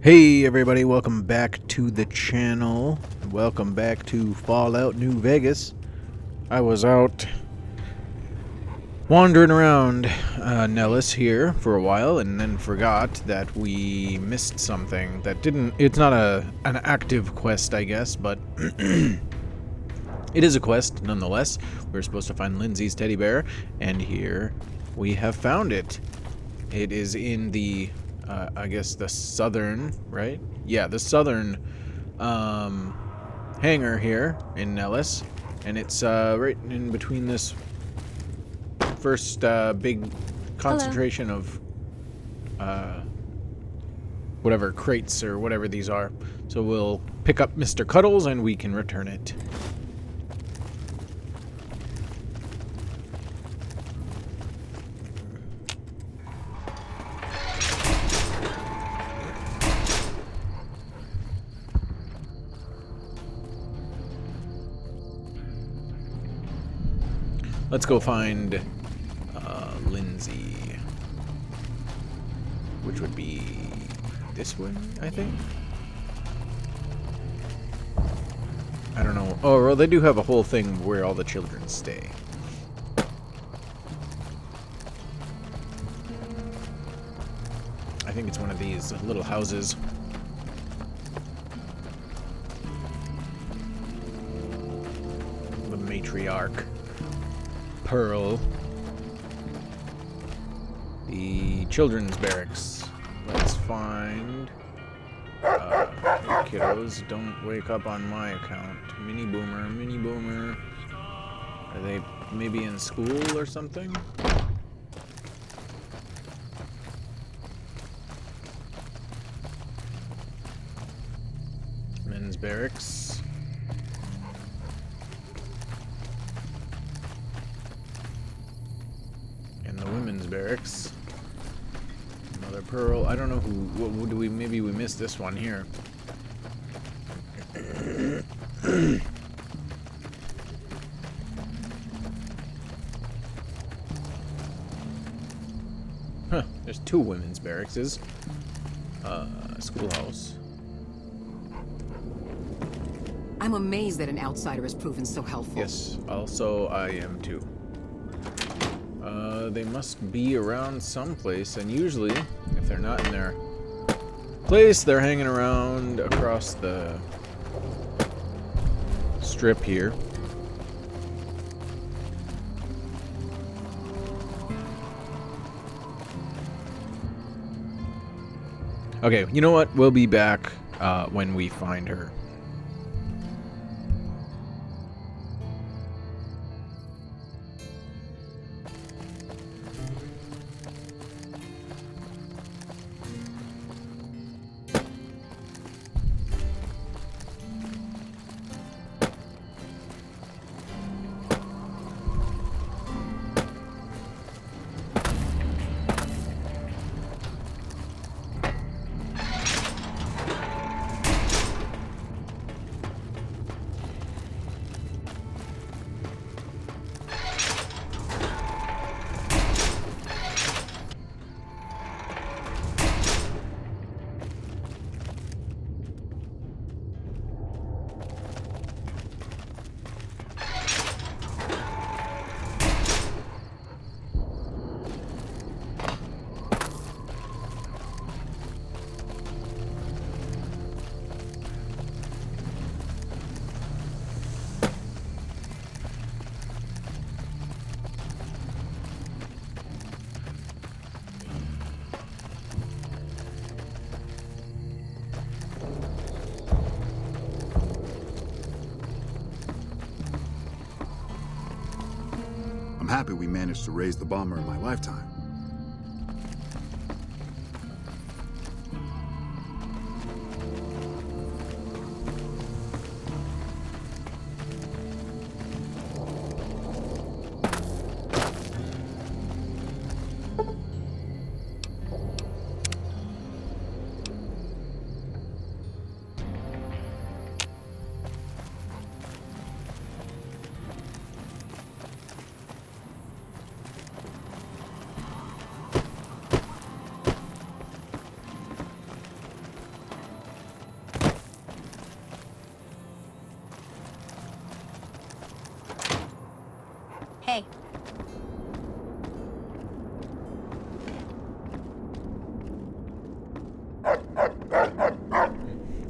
Hey everybody, welcome back to the channel. Welcome back to Fallout New Vegas. I was out wandering around Nellis here for a while and then forgot that we missed something that it's not an active quest, I guess, but it is a quest nonetheless. We're supposed to find Lindsay's teddy bear, and here we have found it. It is in the I guess the southern, right? Yeah, the southern hangar here in Nellis. And it's right in between this first big concentration of whatever crates or whatever these are. So we'll pick up Mr. Cuddles and we can return it. Let's go find Lindsay, which would be this way, I think. I don't know. Oh, well, they do have a whole thing where all the children stay. I think it's one of these little houses. The matriarch. Pearl. The children's barracks. Let's find... kiddos, don't wake up on my account. Mini Boomer. Are they maybe in school or something? Men's barracks. Women's barracks. Another Pearl. I don't know who. What do we? Maybe we missed this one here. Huh. There's two women's barracks. Schoolhouse. I'm amazed that an outsider has proven so helpful. Yes. Also, I am too. They must be around someplace, and usually, if they're not in their place, they're hanging around across the strip here. Okay, you know what? We'll be back when we find her. I'm happy we managed to raise the bomber in my lifetime.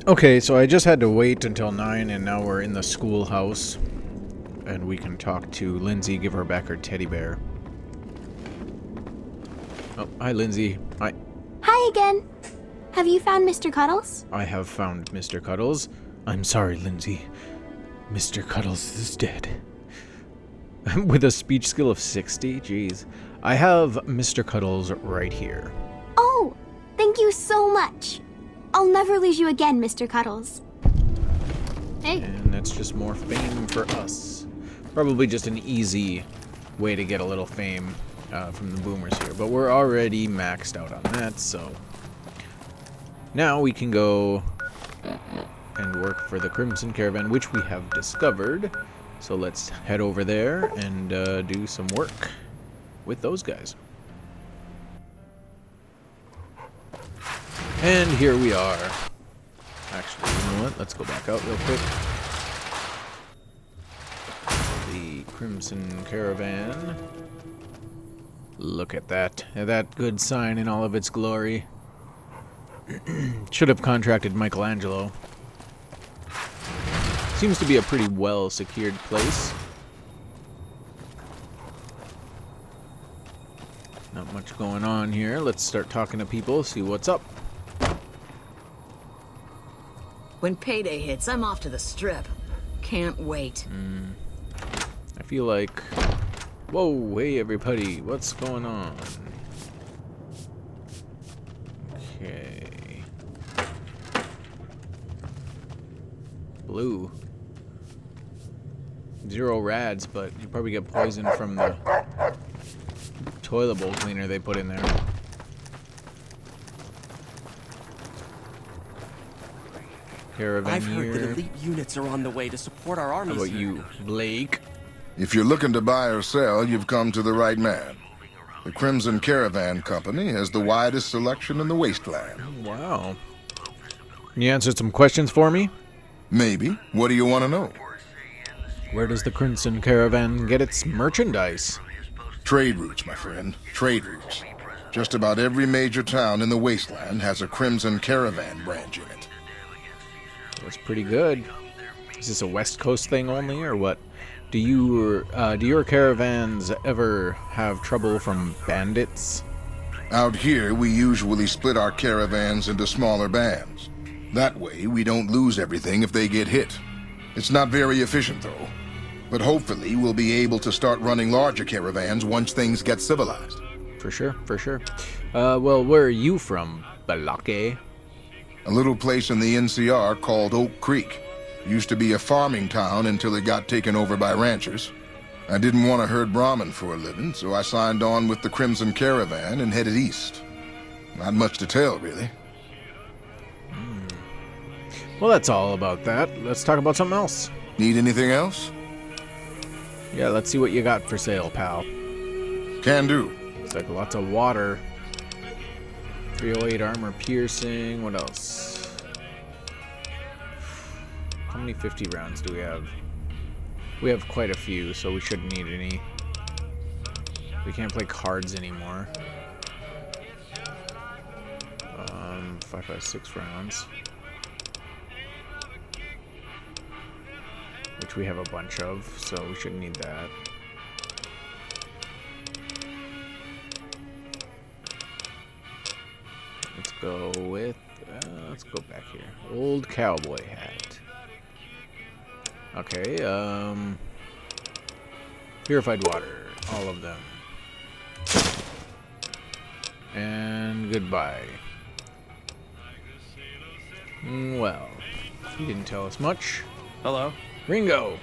Okay, so I just had to wait until 9, and now we're in the schoolhouse. And we can talk to Lindsay, give her back her teddy bear. Oh, hi, Lindsay. Hi. Hi again. Have you found Mr. Cuddles? I have found Mr. Cuddles. I'm sorry, Lindsay. Mr. Cuddles is dead. With a speech skill of 60? Jeez. I have Mr. Cuddles right here. Oh, thank you so much. I'll never lose you again, Mr. Cuddles. Hey. And that's just more fame for us. Probably just an easy way to get a little fame from the boomers here. But we're already maxed out on that, so... Now we can go and work for the Crimson Caravan, which we have discovered. So let's head over there and do some work with those guys. And here we are. Actually, you know what? Let's go back out real quick. The Crimson Caravan. Look at that. That good sign in all of its glory. Should have contracted Michelangelo. Seems to be a pretty well secured place. Not much going on here. Let's start talking to people, see what's up. When payday hits, I'm off to the strip. Can't wait. I feel like... Whoa, hey everybody, what's going on? Okay. Blue. 0 rads, but you probably get poisoned from the toilet bowl cleaner they put in there. Caravan I've heard here. that elite units are on the way to support our How armies about here. you, Blake? If you're looking to buy or sell, you've come to the right man. The Crimson Caravan Company has the widest selection in the wasteland. Wow. Can you answer some questions for me? Maybe. What do you want to know? Where does the Crimson Caravan get its merchandise? Trade routes, my friend. Trade routes. Just about every major town in the wasteland has a Crimson Caravan branch in it. That's pretty good. Is this a West Coast thing only, or what? Do your caravans ever have trouble from bandits? Out here, we usually split our caravans into smaller bands. That way, we don't lose everything if they get hit. It's not very efficient, though. But hopefully, we'll be able to start running larger caravans once things get civilized. For sure, for sure. Well, where are you from, Balake? A little place in the NCR called Oak Creek. Used to be a farming town until it got taken over by ranchers. I didn't want to herd Brahmin for a living, so I signed on with the Crimson Caravan and headed east. Not much to tell, really. Well, that's all about that. Let's talk about something else. Need anything else? Yeah, let's see what you got for sale, pal. Can do. It's like lots of water. 308 armor piercing. What else? How many 50 rounds do we have? We have quite a few, so we shouldn't need any. We can't play cards anymore. 5.56 rounds. Which we have a bunch of, so we shouldn't need that. Let's go with, let's go back here. Old cowboy hat. Okay, purified water, all of them. And goodbye. Well, he didn't tell us much. Hello? Ringo!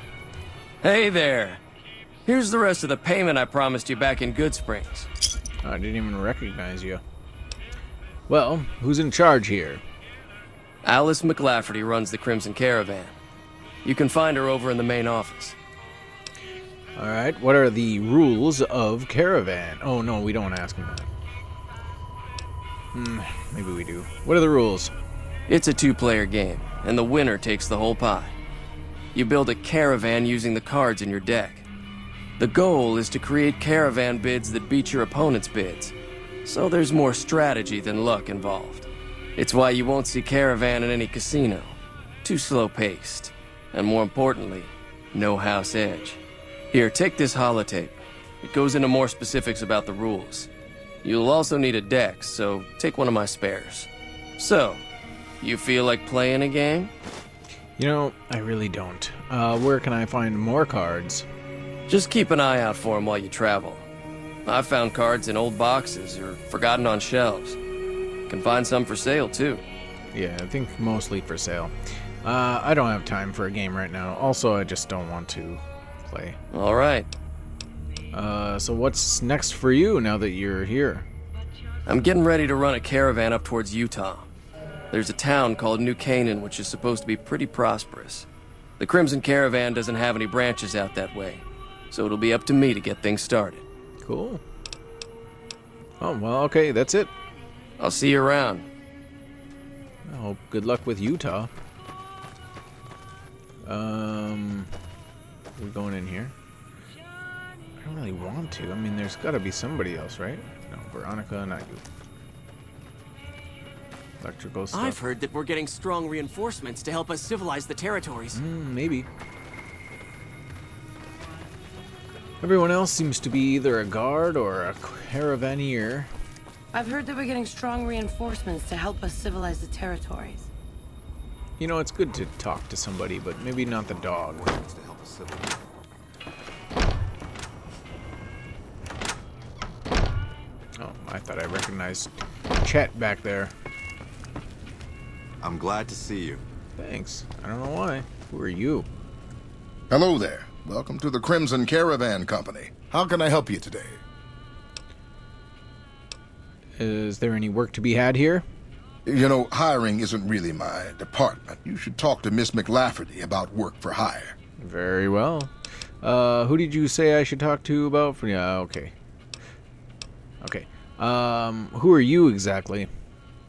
Hey there. Here's the rest of the payment I promised you back in Good Springs. I didn't even recognize you. Well, who's in charge here? Alice McLafferty runs the Crimson Caravan. You can find her over in the main office. Alright, what are the rules of Caravan? Oh no, we don't want to ask him that. Maybe we do. What are the rules? It's a 2-player game, and the winner takes the whole pie. You build a caravan using the cards in your deck. The goal is to create caravan bids that beat your opponent's bids, so there's more strategy than luck involved. It's why you won't see Caravan in any casino. Too slow-paced. And more importantly, no house edge. Here, take this holotape. It goes into more specifics about the rules. You'll also need a deck, so take one of my spares. So, you feel like playing a game? You know, I really don't. Where can I find more cards? Just keep an eye out for them while you travel. I've found cards in old boxes or forgotten on shelves. Can find some for sale, too. Yeah, I think mostly for sale. I don't have time for a game right now. Also, I just don't want to play. All right. So what's next for you now that you're here? I'm getting ready to run a caravan up towards Utah. There's a town called New Canaan which is supposed to be pretty prosperous. The Crimson Caravan doesn't have any branches out that way, so it'll be up to me to get things started. Cool. Oh, well, okay, that's it. I'll see you around. Oh, good luck with Utah. We're going in here. I don't really want to. I mean, there's got to be somebody else, right? No, Veronica, not you. Electrical stuff. I've heard that we're getting strong reinforcements to help us civilize the territories. Maybe. Everyone else seems to be either a guard or a caravaneer. I've heard that we're getting strong reinforcements to help us civilize the territories. You know, it's good to talk to somebody, but maybe not the dog. Oh, I thought I recognized Chet back there. I'm glad to see you. Thanks. I don't know why. Who are you? Hello there. Welcome to the Crimson Caravan Company. How can I help you today? Is there any work to be had here? You know, hiring isn't really my department. You should talk to Miss McLafferty about work for hire. Very well. Who did you say I should talk to about? Yeah, okay. Okay. Who are you exactly?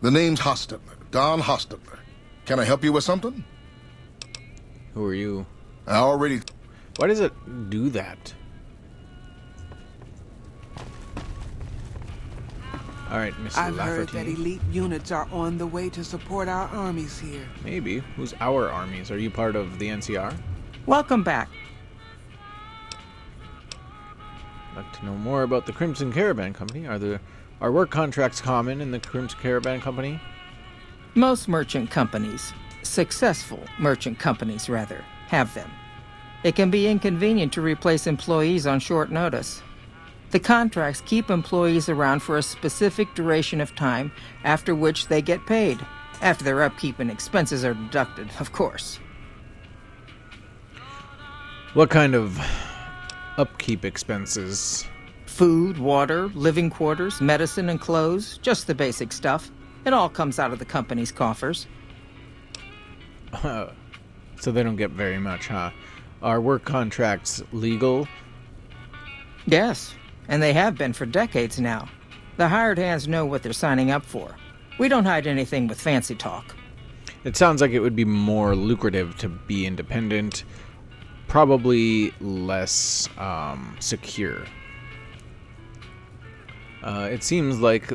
The name's Hostetler, Don Hostetler. Can I help you with something? Who are you? I already... Why does it do that? All right, Miss I've heard Lafferty. that elite units are on the way to support our armies here. Maybe. Who's our armies? Are you part of the NCR? Welcome back. I'd like to know more about the Crimson Caravan Company. Are work contracts common in the Crimson Caravan Company? Most merchant companies, successful merchant companies rather, have them. It can be inconvenient to replace employees on short notice. The contracts keep employees around for a specific duration of time, after which they get paid. After their upkeep and expenses are deducted, of course. What kind of upkeep expenses? Food, water, living quarters, medicine and clothes, just the basic stuff. It all comes out of the company's coffers. So they don't get very much, huh? Are work contracts legal? Yes, and they have been for decades now. The hired hands know what they're signing up for. We don't hide anything with fancy talk. It sounds like it would be more lucrative to be independent, probably less secure. It seems like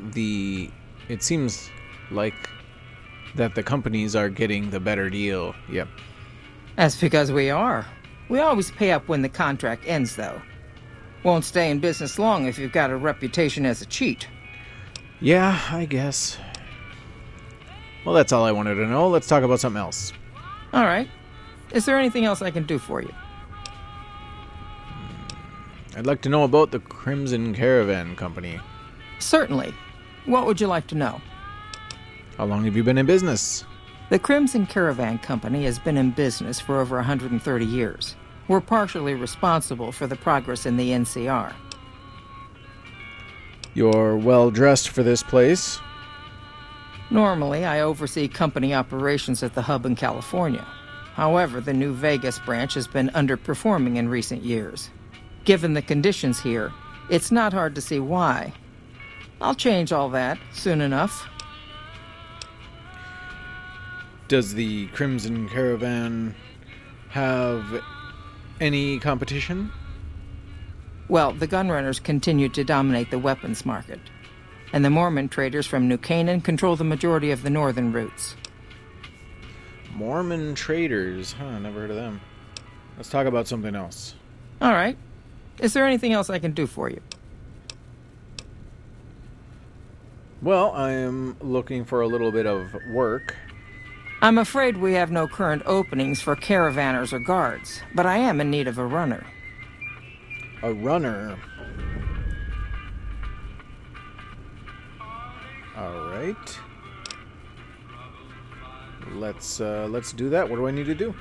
that the companies are getting the better deal. Yep. That's because we are. We always pay up when the contract ends, though. Won't stay in business long if you've got a reputation as a cheat. Yeah, I guess. Well, that's all I wanted to know. Let's talk about something else. All right. Is there anything else I can do for you? I'd like to know about the Crimson Caravan Company. Certainly. What would you like to know? How long have you been in business? The Crimson Caravan Company has been in business for over 130 years. We're partially responsible for the progress in the NCR. You're well dressed for this place. Normally, I oversee company operations at the hub in California. However, the New Vegas branch has been underperforming in recent years. Given the conditions here, it's not hard to see why. I'll change all that soon enough. Does the Crimson Caravan have any competition? Well, the gunrunners continue to dominate the weapons market. and the Mormon traders from New Canaan control the majority of the northern routes. Mormon traders. Huh, never heard of them. Let's talk about something else. All right. Is there anything else I can do for you? Well, I am looking for a little bit of work. I'm afraid we have no current openings for caravanners or guards, but I am in need of a runner. A runner. All right. Let's do that. What do I need to do?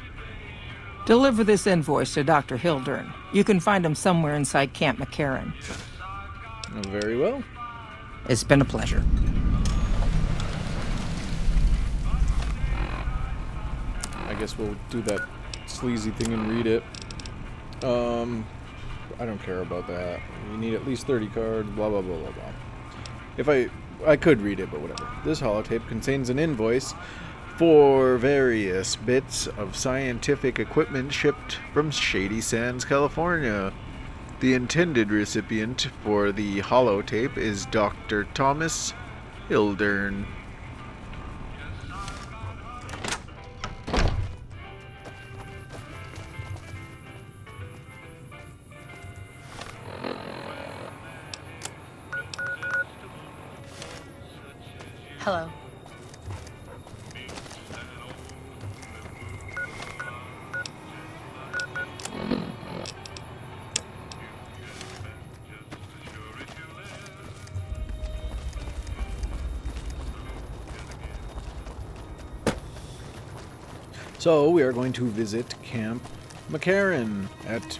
Deliver this invoice to Dr. Hildern. You can find him somewhere inside Camp McCarran. Very well. It's been a pleasure. I guess we'll do that sleazy thing and read it. I don't care about that. You need at least 30 cards, blah, blah, blah, blah, blah. If I could read it, but whatever. This holotape contains an invoice for various bits of scientific equipment shipped from Shady Sands, California. The intended recipient for the holotape is Dr. Thomas Hildern. Hello. So we are going to visit Camp McCarran at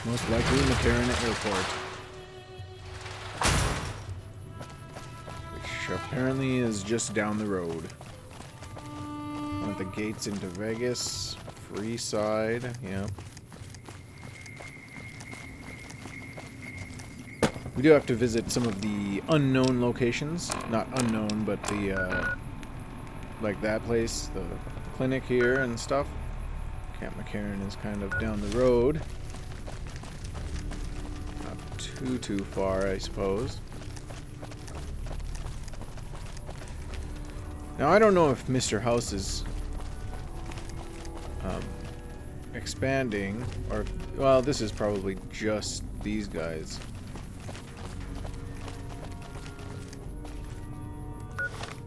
most likely McCarran Airport, which apparently is just down the road. One of the gates into Vegas, free side, yeah. We do have to visit some of the unknown locations. Not unknown, but the, like that place, the clinic here and stuff. Camp McCarran is kind of down the road. Not too far, I suppose. Now, I don't know if Mr. House is expanding, or, well, this is probably just these guys.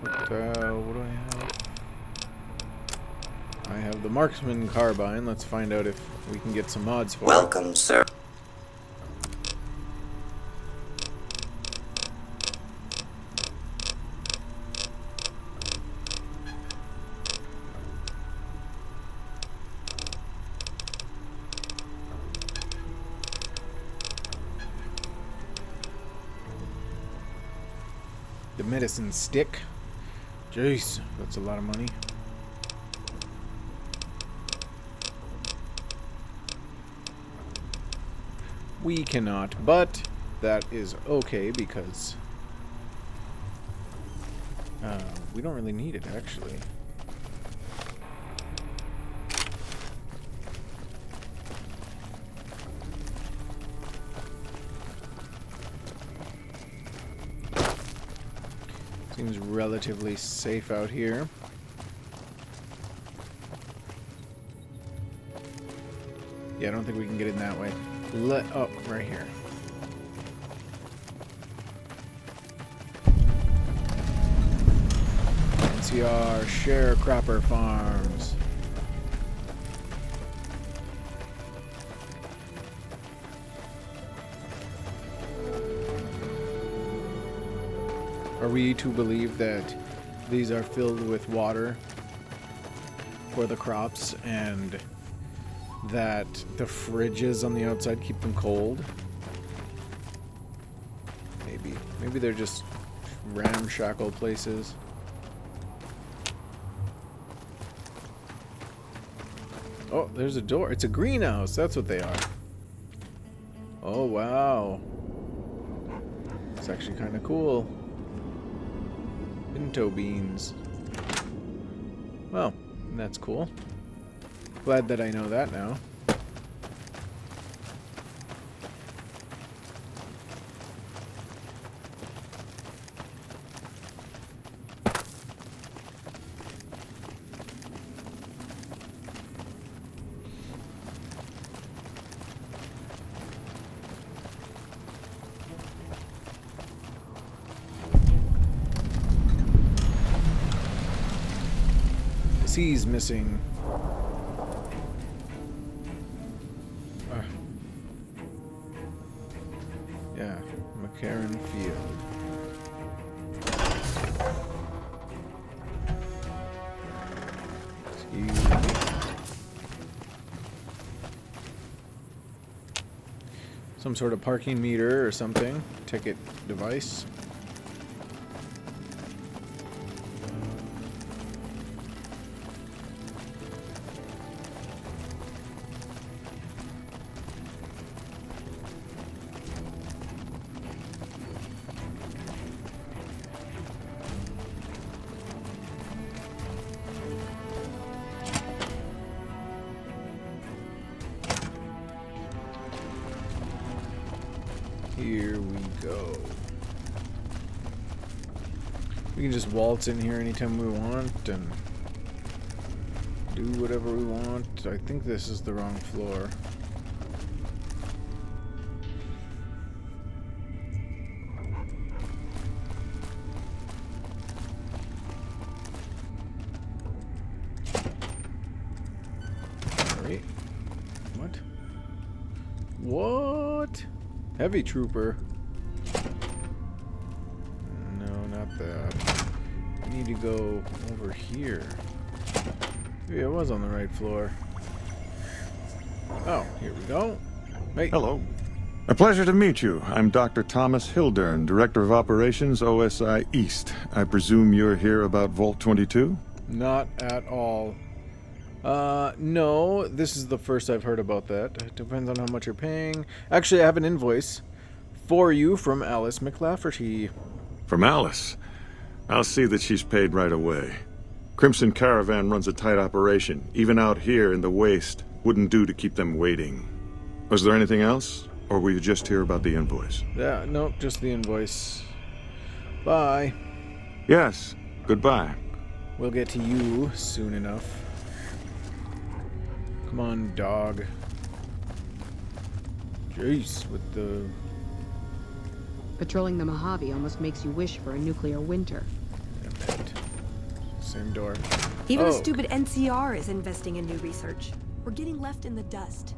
What do I have? I have the Marksman Carbine. Let's find out if we can get some mods for it. Welcome, sir. The medicine stick. Jeez, that's a lot of money. We cannot, but that is okay because we don't really need it, actually. Seems relatively safe out here. Yeah, I don't think we can get in that way. Oh, right here. NCR Sharecropper Farms. Are we to believe that these are filled with water for the crops and that the fridges on the outside keep them cold? Maybe they're just ramshackle places. Oh, there's a door. It's a greenhouse. That's what they are. Oh, wow. It's actually kind of cool. Pinto beans. Well, that's cool. Glad that I know that now. C's missing. Yeah, McCarran Field. Excuse me. Some sort of parking meter or something. Ticket device. Here we go. We can just waltz in here anytime we want and do whatever we want. I think this is the wrong floor. Wait. What? What? Heavy trooper. No, not that. I need to go over here. Maybe I was on the right floor. Oh, here we go. Hey. Hello. A pleasure to meet you. I'm Dr. Thomas Hildern, Director of Operations, OSI East. I presume you're here about Vault 22? Not at all. No, this is the first I've heard about that. It depends on how much you're paying. Actually, I have an invoice for you from Alice McLafferty. From Alice? I'll see that she's paid right away. Crimson Caravan runs a tight operation. Even out here in the waste, wouldn't do to keep them waiting. Was there anything else? Or were you just here about the invoice? Yeah, nope, just the invoice. Bye. Yes, goodbye. We'll get to you soon enough. Come on, dog. Jeez, with the... Patrolling the Mojave almost makes you wish for a nuclear winter. Damn it. Same door. Even the stupid NCR is investing in new research. We're getting left in the dust.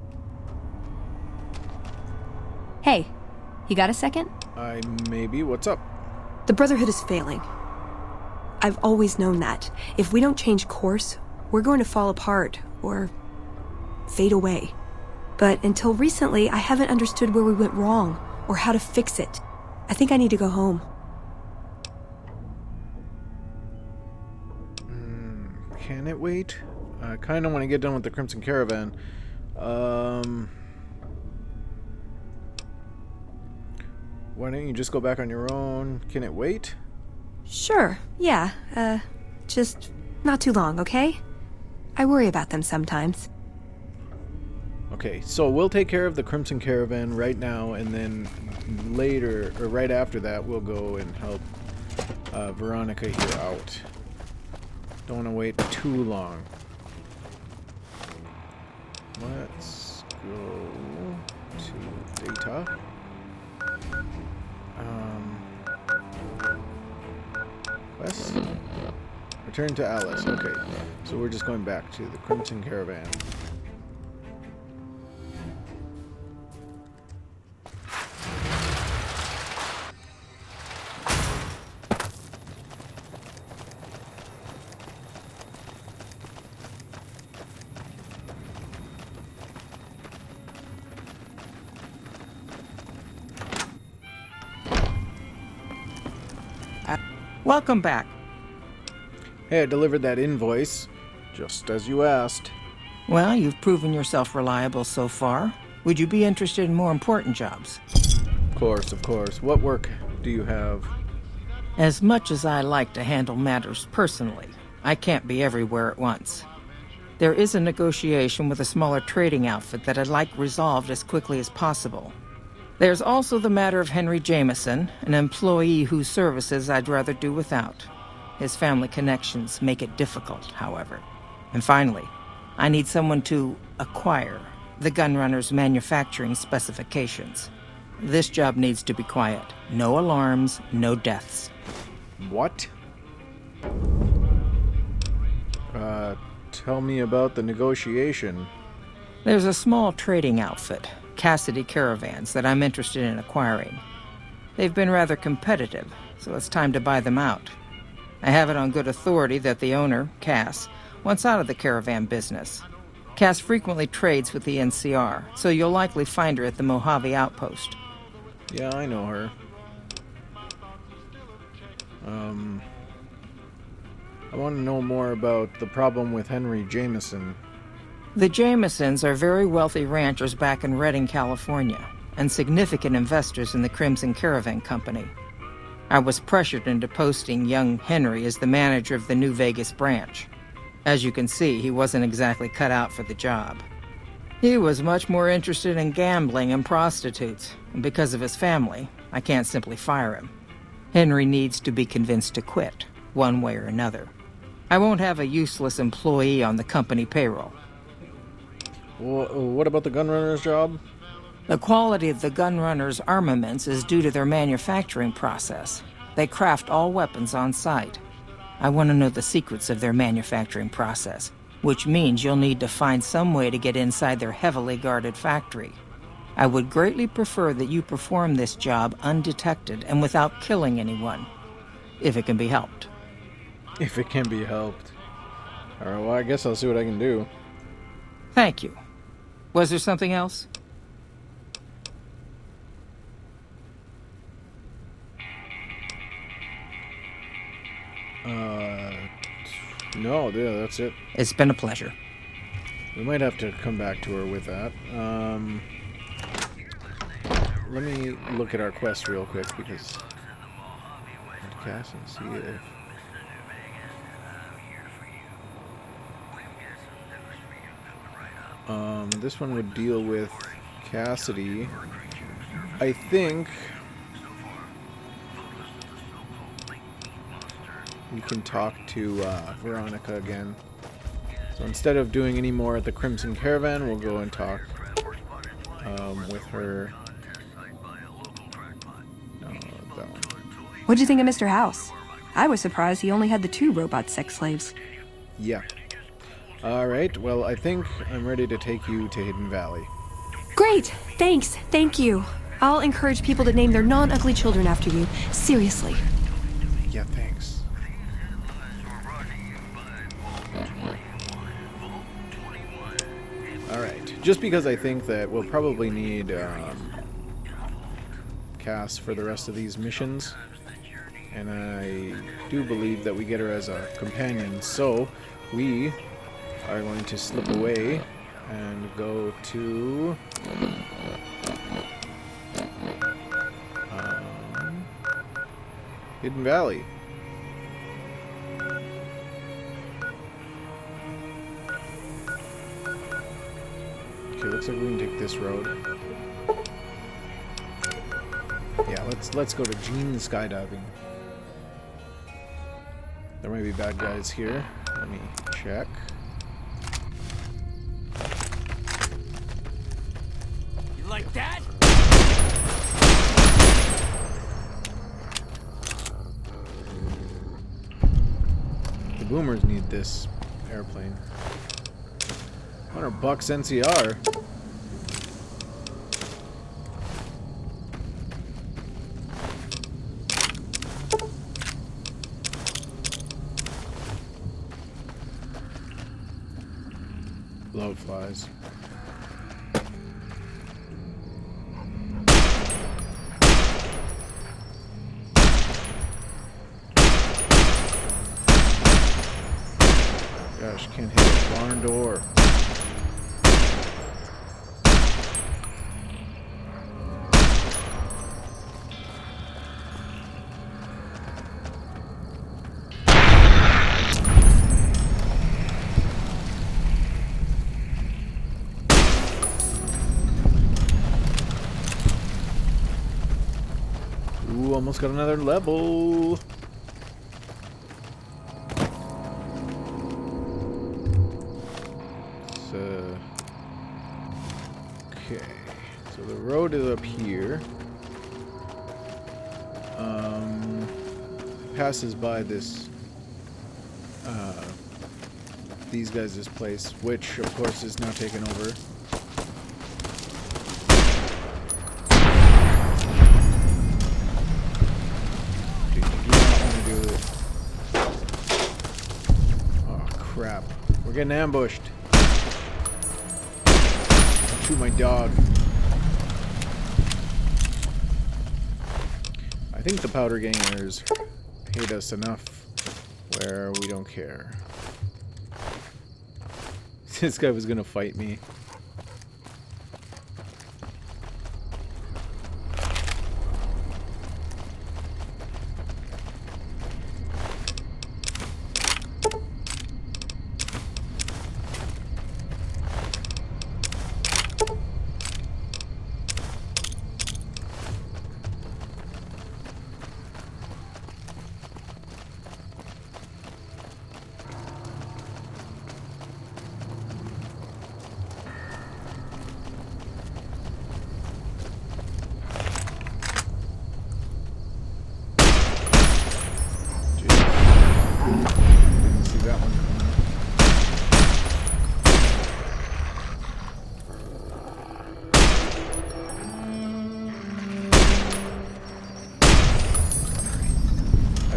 Hey, you got a second? Maybe. What's up? The Brotherhood is failing. I've always known that. If we don't change course, we're going to fall apart, or fade away. But until recently, I haven't understood where we went wrong, or how to fix it. I think I need to go home. Can it wait? I kind of want to get done with the Crimson Caravan. Why don't you just go back on your own? Can it wait? Sure, yeah. Just not too long, okay? I worry about them sometimes. Okay, so we'll take care of the Crimson Caravan right now, and then later, or right after that, we'll go and help Veronica here out. Don't want to wait too long. Let's go to data. Quest? Return to Alice. Okay, so we're just going back to the Crimson Caravan. Welcome back. Hey, I delivered that invoice, just as you asked. Well, you've proven yourself reliable so far. Would you be interested in more important jobs? Of course, of course. What work do you have? As much as I like to handle matters personally, I can't be everywhere at once. There is a negotiation with a smaller trading outfit that I'd like resolved as quickly as possible. There's also the matter of Henry Jameson, an employee whose services I'd rather do without. His family connections make it difficult, however. And finally, I need someone to acquire the gunrunner's manufacturing specifications. This job needs to be quiet. No alarms, no deaths. What? Tell me about the negotiation. There's a small trading outfit, Cassidy Caravans, that I'm interested in acquiring. They've been rather competitive, so it's time to buy them out. I have it on good authority that the owner, Cass, wants out of the caravan business. Cass frequently trades with the NCR, so you'll likely find her at the Mojave outpost. Yeah, I know her. I want to know more about the problem with Henry Jameson. The Jamesons are very wealthy ranchers back in Redding, California, and significant investors in the Crimson Caravan Company. I was pressured into posting young Henry as the manager of the New Vegas branch. As you can see, he wasn't exactly cut out for the job. He was much more interested in gambling and prostitutes, and because of his family, I can't simply fire him. Henry needs to be convinced to quit, one way or another. I won't have a useless employee on the company payroll. What about the gunrunner's job? The quality of the gunrunners' armaments is due to their manufacturing process. They craft all weapons on site. I want to know the secrets of their manufacturing process, which means you'll need to find some way to get inside their heavily guarded factory. I would greatly prefer that you perform this job undetected and without killing anyone, if it can be helped. If it can be helped. Alright, well, I guess I'll see what I can do. Thank you. Was there something else? No, yeah, that's it. It's been a pleasure. We might have to come back to her with that. Let me look at our quest real quick, because... Cass and see if... this one would deal with Cassidy. I think... we can talk to Veronica again. So instead of doing any more at the Crimson Caravan, we'll go and talk with her. No, that one. What'd you think of Mr. House? I was surprised he only had the 2 robot sex slaves. Yeah. Alright, well, I think I'm ready to take you to Hidden Valley. Great! Thanks. Thank you. I'll encourage people to name their non-ugly children after you. Seriously. Yeah, thanks. Alright, just because I think that we'll probably need Cass for the rest of these missions, and I do believe that we get her as a companion, so we are going to slip away and go to Hidden Valley. Okay, looks like we can take this road. Yeah, let's go to Gene skydiving. There might be bad guys here. Let me check. You like that? The boomers need this airplane. $100 NCR. Load flies. Gosh, can't hit a barn door. Ooh, almost got another level. Okay, so the road is up here. Passes by this these guys' place, which of course is now taken over. Dude, you do not want to do it. Oh crap. We're getting ambushed. Don't shoot my dog. I think the powder gangers hate us enough where we don't care. This guy was gonna fight me.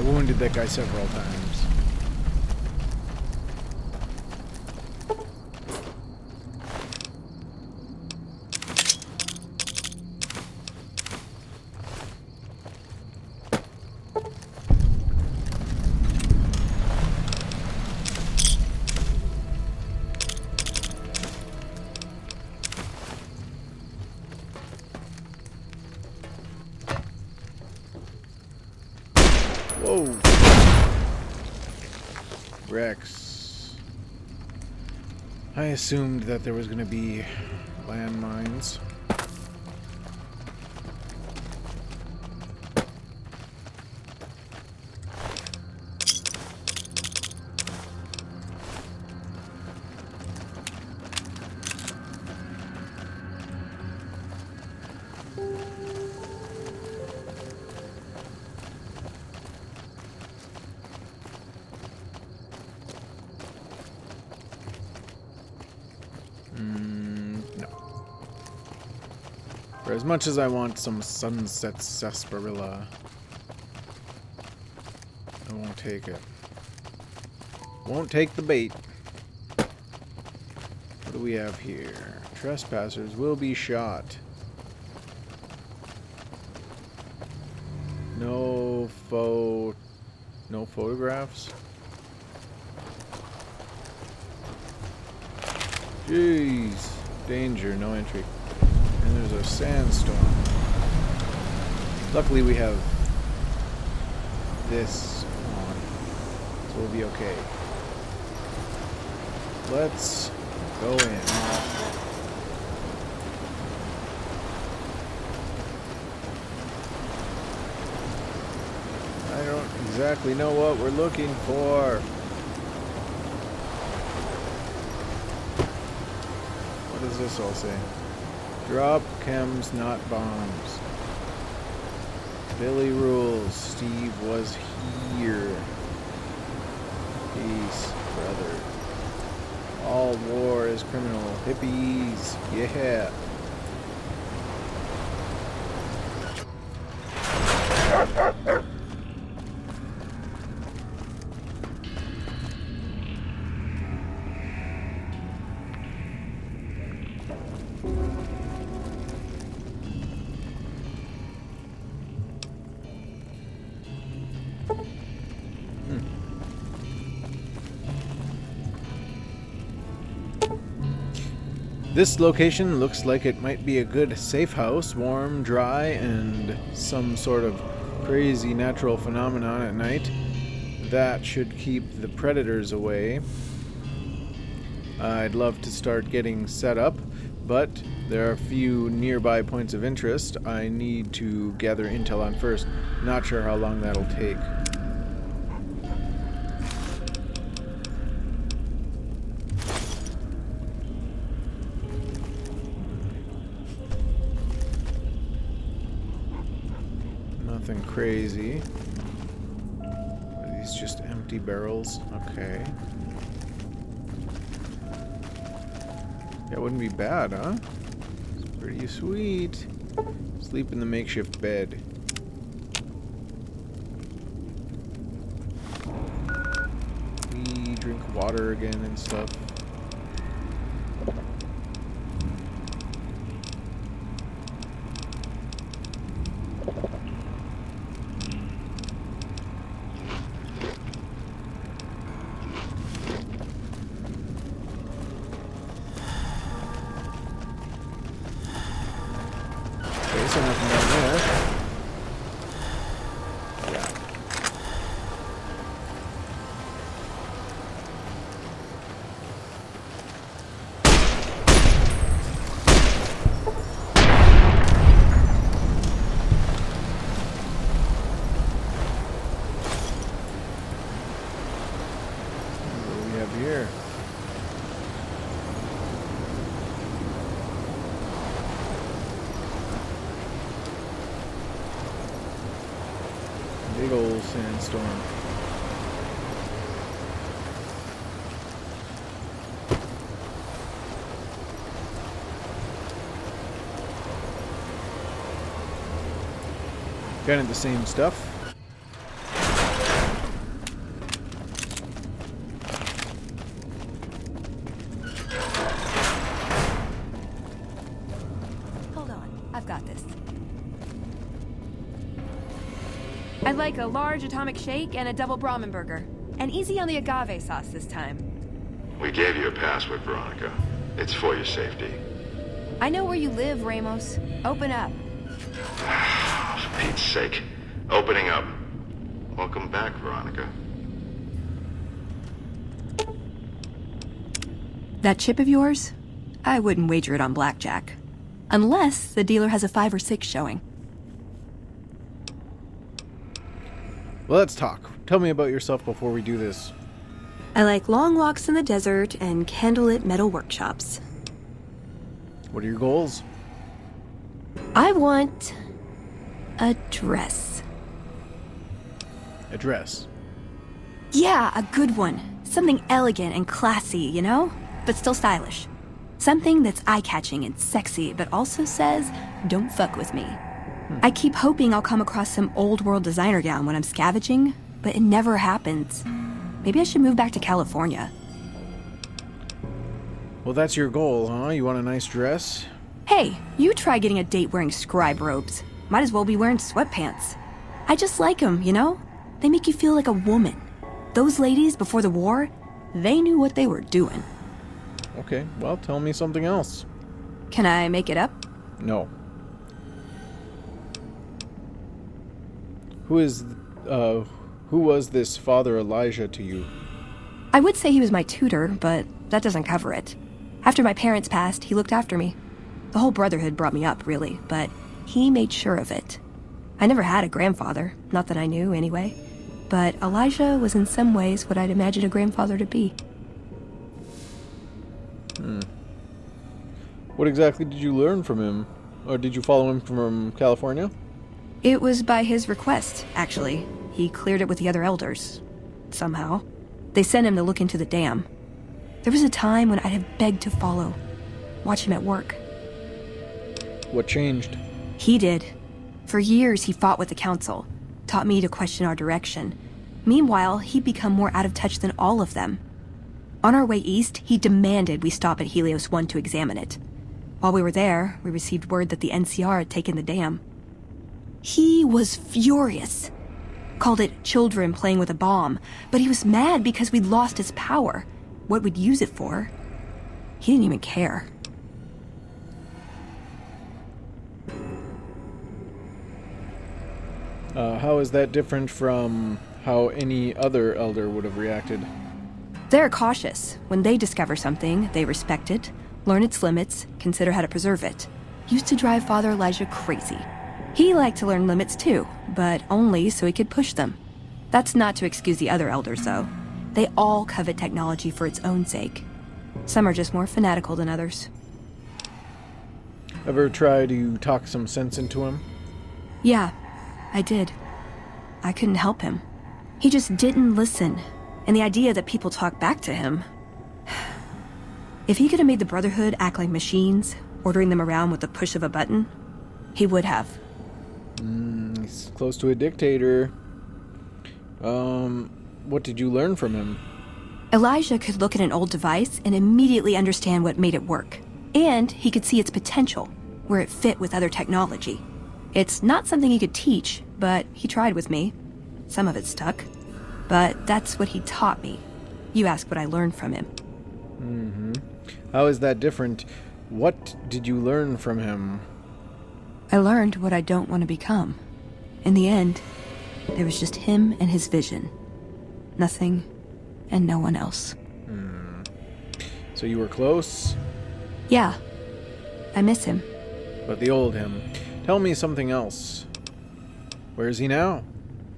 Wounded that guy several times. Whoa. Rex. I assumed that there was going to be landmines. No. For as much as I want some sunset sarsaparilla, I won't take it. Won't take the bait. What do we have here? Trespassers will be shot. No photographs? Jeez. Danger, no entry. And there's a sandstorm. Luckily we have this on, so we'll be okay. Let's go in. I don't exactly know what we're looking for. What does this all say? Drop chems, not bombs. Billy rules. Steve was here. Peace, brother. All war is criminal. Hippies. Yeah. This location looks like it might be a good safe house, warm, dry, and some sort of crazy natural phenomenon at night. That should keep the predators away. I'd love to start getting set up, but there are a few nearby points of interest I need to gather intel on first. Not sure how long that'll take. Nothing crazy. Are these just empty barrels? Okay. That wouldn't be bad, huh? It's pretty sweet. Sleep in the makeshift bed. We drink water again and stuff. So nothing down there. Yeah. What do we have here? Big old sandstorm. Kind of the same stuff. Hold on, I've got this. I'd like a large atomic shake and a double Brahmin burger. And easy on the agave sauce this time. We gave you a password, Veronica. It's for your safety. I know where you live, Ramos. Open up. For Pete's sake. Opening up. Welcome back, Veronica. That chip of yours? I wouldn't wager it on blackjack. Unless the dealer has a 5 or 6 showing. Well, let's talk. Tell me about yourself before we do this. I like long walks in the desert and candlelit metal workshops. What are your goals? I want a dress. A dress? Yeah, a good one. Something elegant and classy, you know? But still stylish. Something that's eye-catching and sexy, but also says, don't fuck with me. I keep hoping I'll come across some old-world designer gown when I'm scavenging, but it never happens. Maybe I should move back to California. Well, that's your goal, huh? You want a nice dress? Hey, you try getting a date wearing scribe robes. Might as well be wearing sweatpants. I just like them, you know? They make you feel like a woman. Those ladies before the war, they knew what they were doing. Okay, well, tell me something else. Can I make it up? No. Who was this Father Elijah to you? I would say he was my tutor, but that doesn't cover it. After my parents passed, he looked after me. The whole Brotherhood brought me up, really, but he made sure of it. I never had a grandfather, not that I knew anyway, but Elijah was in some ways what I'd imagine a grandfather to be. What exactly did you learn from him? Or did you follow him from California? It was by his request, actually. He cleared it with the other elders. Somehow. They sent him to look into the dam. There was a time when I'd have begged to follow. Watch him at work. What changed? He did. For years, he fought with the council. Taught me to question our direction. Meanwhile, he'd become more out of touch than all of them. On our way east, he demanded we stop at Helios 1 to examine it. While we were there, we received word that the NCR had taken the dam. He was furious. Called it children playing with a bomb, but he was mad because we'd lost his power. What we'd use it for. He didn't even care. How is that different from how any other elder would have reacted? They're cautious. When they discover something, they respect it, learn its limits, consider how to preserve it. Used to drive Father Elijah crazy. He liked to learn limits too, but only so he could push them. That's not to excuse the other elders, though. They all covet technology for its own sake. Some are just more fanatical than others. Ever try to talk some sense into him? Yeah, I did. I couldn't help him. He just didn't listen. And the idea that people talk back to him... If he could have made the Brotherhood act like machines, ordering them around with the push of a button, he would have. He's close to a dictator. What did you learn from him? Elijah could look at an old device and immediately understand what made it work. And he could see its potential, where it fit with other technology. It's not something he could teach, but he tried with me. Some of it stuck. But that's what he taught me. You ask what I learned from him. How is that different? What did you learn from him? I learned what I don't want to become. In the end, there was just him and his vision. Nothing and no one else. So you were close? Yeah. I miss him. But the old him. Tell me something else. Where is he now?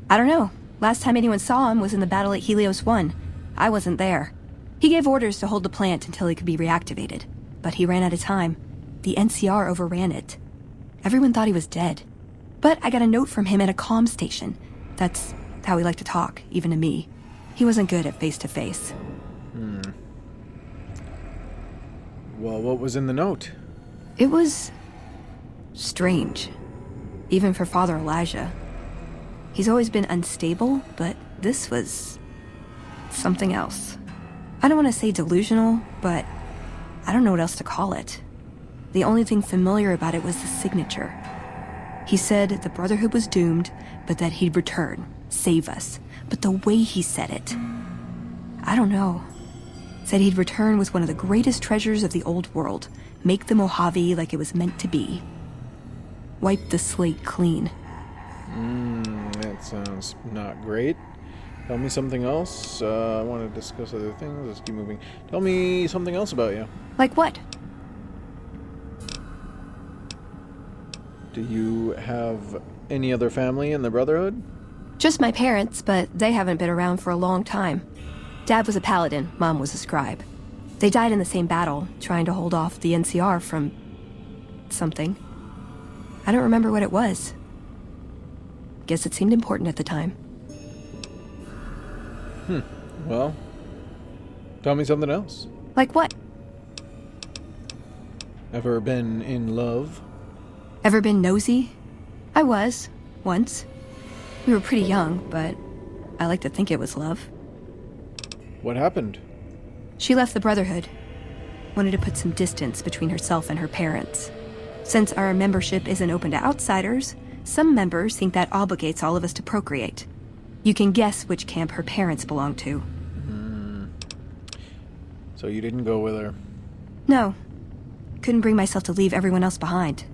I don't know. Last time anyone saw him was in the battle at Helios 1. I wasn't there. He gave orders to hold the plant until it could be reactivated. But he ran out of time. The NCR overran it. Everyone thought he was dead. But I got a note from him at a comm station. That's how he liked to talk, even to me. He wasn't good at face-to-face. Well, what was in the note? It was strange. Even for Father Elijah. He's always been unstable, but this was something else. I don't want to say delusional, but I don't know what else to call it. The only thing familiar about it was the signature. He said the Brotherhood was doomed, but that he'd return, save us. But the way he said it, I don't know. Said he'd return with one of the greatest treasures of the old world, make the Mojave like it was meant to be. Wipe the slate clean. That sounds not great. Tell me something else. I want to discuss other things. Let's keep moving. Tell me something else about you. Like what? Do you have any other family in the Brotherhood? Just my parents, but they haven't been around for a long time. Dad was a paladin, Mom was a scribe. They died in the same battle, trying to hold off the NCR from something. I don't remember what it was. Guess it seemed important at the time. Well, tell me something else. Like what? Ever been in love? Ever been nosy? I was, once. We were pretty young, but I like to think it was love. What happened? She left the Brotherhood. Wanted to put some distance between herself and her parents. Since our membership isn't open to outsiders, some members think that obligates all of us to procreate. You can guess which camp her parents belong to. So you didn't go with her? No. Couldn't bring myself to leave everyone else behind.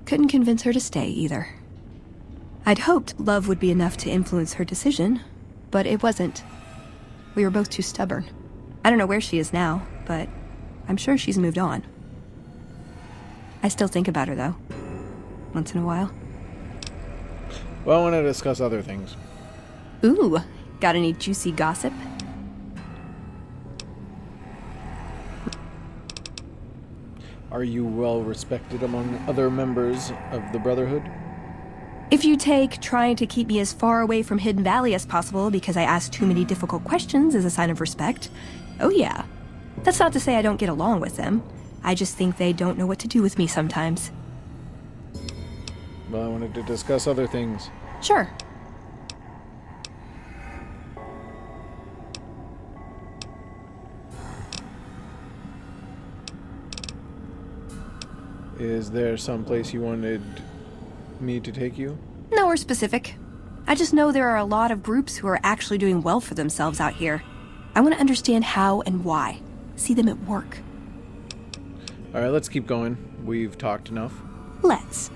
Couldn't convince her to stay, either. I'd hoped love would be enough to influence her decision, but it wasn't. We were both too stubborn. I don't know where she is now, but I'm sure she's moved on. I still think about her, though. Once in a while. Well, I want to discuss other things. Ooh, got any juicy gossip? Are you well respected among other members of the Brotherhood? If you take trying to keep me as far away from Hidden Valley as possible because I ask too many difficult questions as a sign of respect, oh yeah. That's not to say I don't get along with them. I just think they don't know what to do with me sometimes. Well, I wanted to discuss other things. Sure. Is there some place you wanted me to take you? Nowhere specific. I just know there are a lot of groups who are actually doing well for themselves out here. I want to understand how and why. See them at work. Alright, let's keep going. We've talked enough. Let's.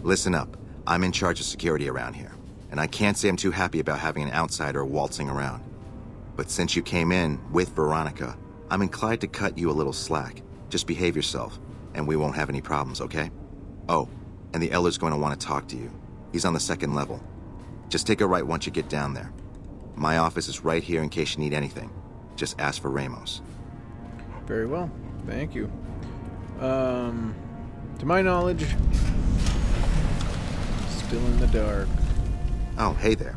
Listen up. I'm in charge of security around here, and I can't say I'm too happy about having an outsider waltzing around. But since you came in with Veronica, I'm inclined to cut you a little slack. Just behave yourself, and we won't have any problems, okay? Oh, and the Elder's going to want to talk to you. He's on the 2nd level. Just take a right once you get down there. My office is right here in case you need anything. Just ask for Ramos. Very well. Thank you. To my knowledge, still in the dark. Oh, hey there.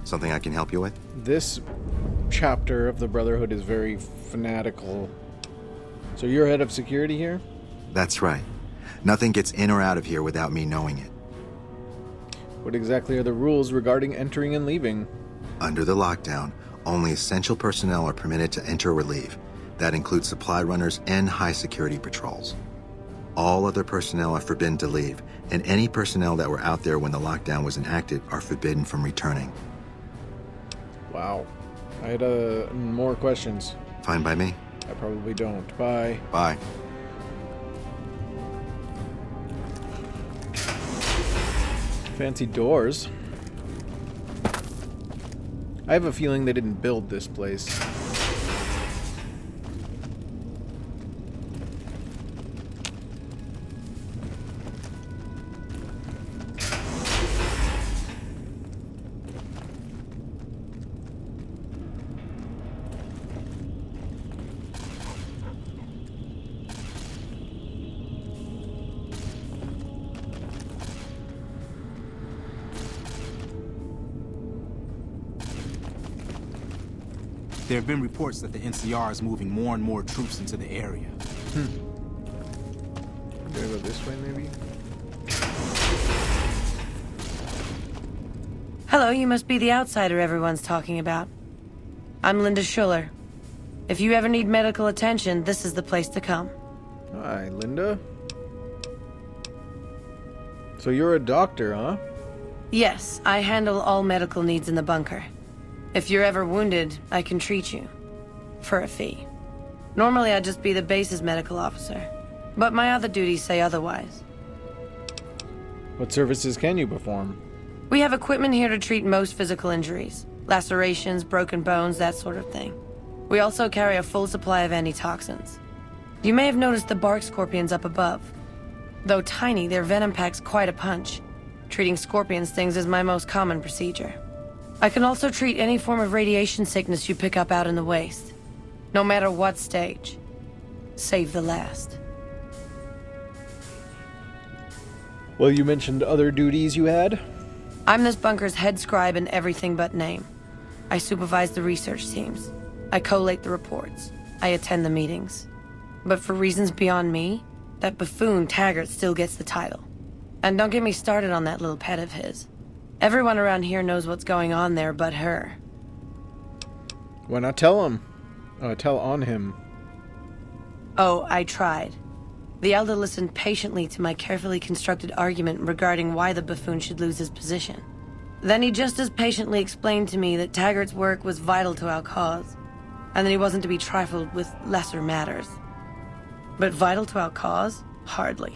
Something I can help you with? This chapter of the Brotherhood is very fanatical. So you're head of security here? That's right. Nothing gets in or out of here without me knowing it. What exactly are the rules regarding entering and leaving? Under the lockdown, only essential personnel are permitted to enter or leave. That includes supply runners and high-security patrols. All other personnel are forbidden to leave, and any personnel that were out there when the lockdown was enacted are forbidden from returning. Wow. I had more questions. Fine by me. I probably don't. Bye. Bye. Fancy doors. I have a feeling they didn't build this place. There have been reports that the NCR is moving more and more troops into the area. Do I go this way, maybe? Hello, you must be the outsider everyone's talking about. I'm Linda Schuller. If you ever need medical attention, this is the place to come. Hi, Linda. So you're a doctor, huh? Yes, I handle all medical needs in the bunker. If you're ever wounded, I can treat you. For a fee. Normally I'd just be the base's medical officer. But my other duties say otherwise. What services can you perform? We have equipment here to treat most physical injuries. Lacerations, broken bones, that sort of thing. We also carry a full supply of antitoxins. You may have noticed the bark scorpions up above. Though tiny, their venom packs quite a punch. Treating scorpion stings is my most common procedure. I can also treat any form of radiation sickness you pick up out in the waste. No matter what stage. Save the last. Well, you mentioned other duties you had? I'm this bunker's head scribe in everything but name. I supervise the research teams. I collate the reports. I attend the meetings. But for reasons beyond me, that buffoon Taggart still gets the title. And don't get me started on that little pet of his. Everyone around here knows what's going on there but her. Why not tell him? Tell on him. Oh, I tried. The Elder listened patiently to my carefully constructed argument regarding why the buffoon should lose his position. Then he just as patiently explained to me that Taggart's work was vital to our cause, and that he wasn't to be trifled with lesser matters. But vital to our cause? Hardly.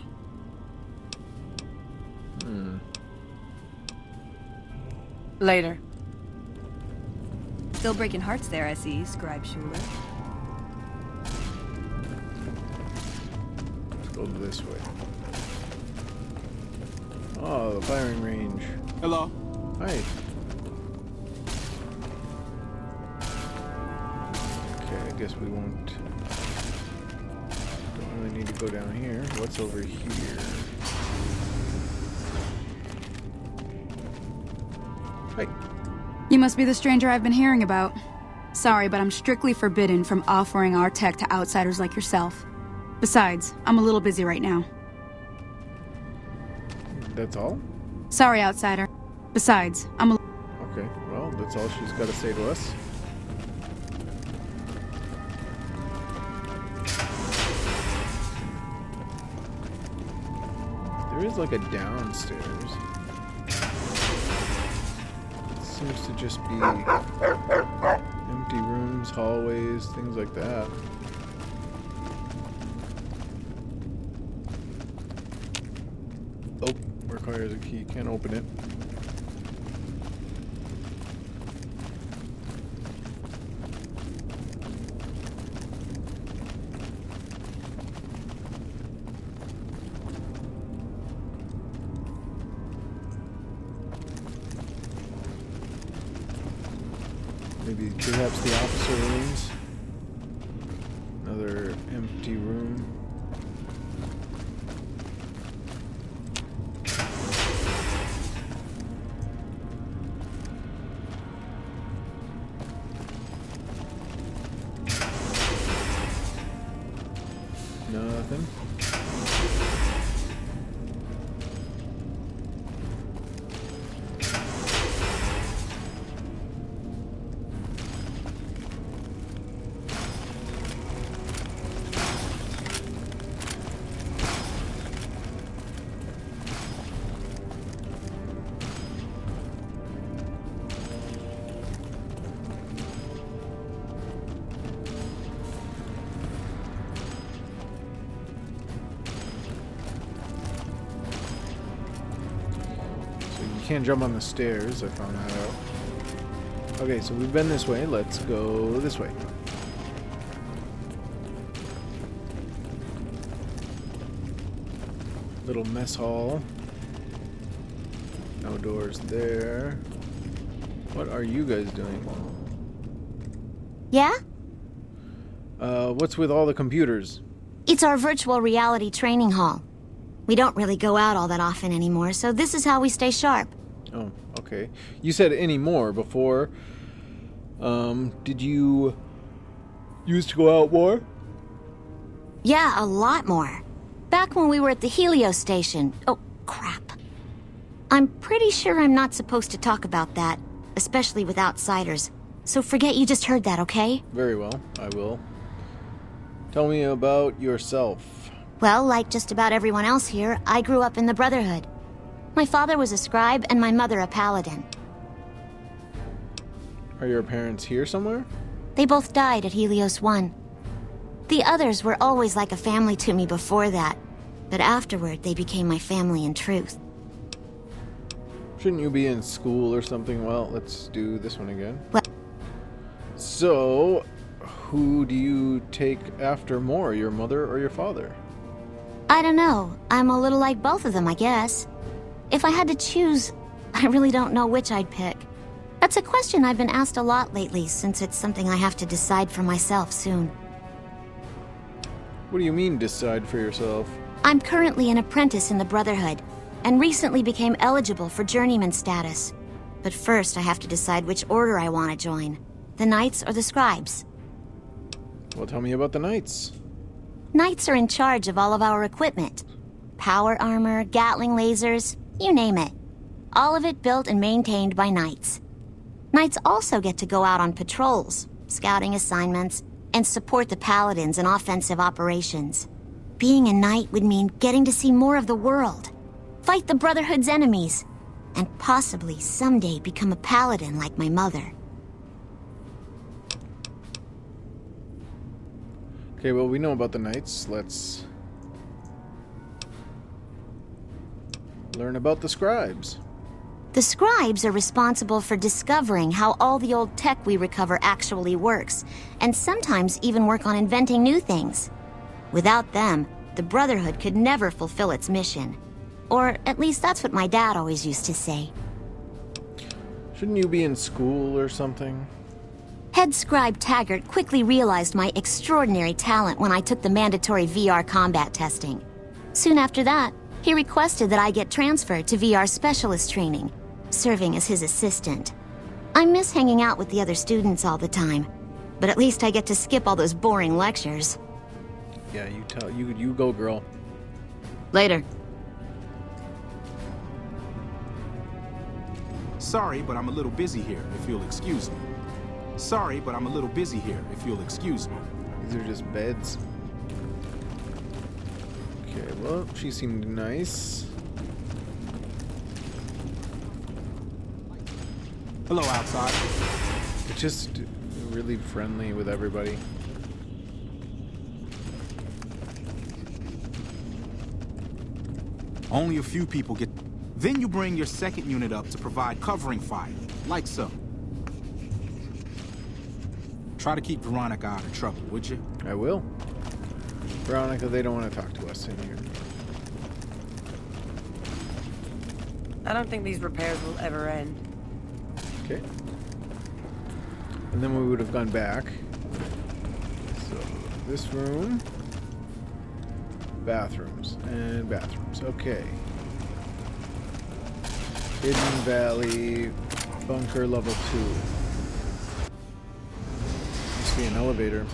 Later. Still breaking hearts there, I see, Scribe Schuller. Let's go this way. Oh, the firing range. Hello. Hi. Okay, I guess we won't... Don't really need to go down here. What's over here? Hi. You must be the stranger I've been hearing about. Sorry, but I'm strictly forbidden from offering our tech to outsiders like yourself. Besides, I'm a little busy right now. That's all? Sorry, outsider. Besides, I'm a... Okay, well, that's all she's got to say to us. There is like a downstairs. It seems to just be empty rooms, hallways, things like that. Oh, requires a key. Can't open it. Maybe perhaps the officer rooms. Another empty room. Nothing. Can't jump on the stairs. I found that out. Okay, so we've been this way. Let's go this way. Little mess hall. No doors there. What are you guys doing? Yeah? What's with all the computers? It's our virtual reality training hall. We don't really go out all that often anymore, so this is how we stay sharp. Oh, okay. You said any more before. Did you used to go out more? Yeah, a lot more. Back when we were at the Helios station. Oh, crap. I'm pretty sure I'm not supposed to talk about that, especially with outsiders. So forget you just heard that, okay? Very well, I will. Tell me about yourself. Well, like just about everyone else here, I grew up in the Brotherhood. My father was a scribe and my mother a paladin. Are your parents here somewhere? They both died at Helios 1. The others were always like a family to me before that, but afterward they became my family in truth. Shouldn't you be in school or something? Well, let's do this one again. Well, so, who do you take after more, your mother or your father? I don't know. I'm a little like both of them, I guess. If I had to choose, I really don't know which I'd pick. That's a question I've been asked a lot lately, since it's something I have to decide for myself soon. What do you mean, decide for yourself? I'm currently an apprentice in the Brotherhood, and recently became eligible for journeyman status. But first I have to decide which order I want to join. The Knights or the Scribes. Well, tell me about the Knights. Knights are in charge of all of our equipment. Power armor, Gatling lasers, you name it. All of it built and maintained by Knights. Knights also get to go out on patrols, scouting assignments, and support the Paladins in offensive operations. Being a Knight would mean getting to see more of the world, fight the Brotherhood's enemies, and possibly someday become a Paladin like my mother. Okay, well, we know about the Knights. Let's learn about the Scribes. The Scribes are responsible for discovering how all the old tech we recover actually works, and sometimes even work on inventing new things. Without them, the Brotherhood could never fulfill its mission. Or at least that's what my dad always used to say. Shouldn't you be in school or something? Head Scribe Taggart quickly realized my extraordinary talent when I took the mandatory VR combat testing. Soon after that, he requested that I get transferred to VR specialist training, serving as his assistant. I miss hanging out with the other students all the time, but at least I get to skip all those boring lectures. Yeah, you go, girl. Later. Sorry, but I'm a little busy here, if you'll excuse me. Sorry, but I'm a little busy here, if you'll excuse me. These are just beds. Okay, well, she seemed nice. Hello, outside. It's just really friendly with everybody. Only a few people get... Then you bring your second unit up to provide covering fire, like so. Try to keep Veronica out of trouble, would you? I will. Veronica, they don't want to talk to us in here. I don't think these repairs will ever end. Okay. And then we would have gone back. So, this room. Bathrooms. And bathrooms. Okay. Hidden Valley. Bunker level 2. Must be an elevator.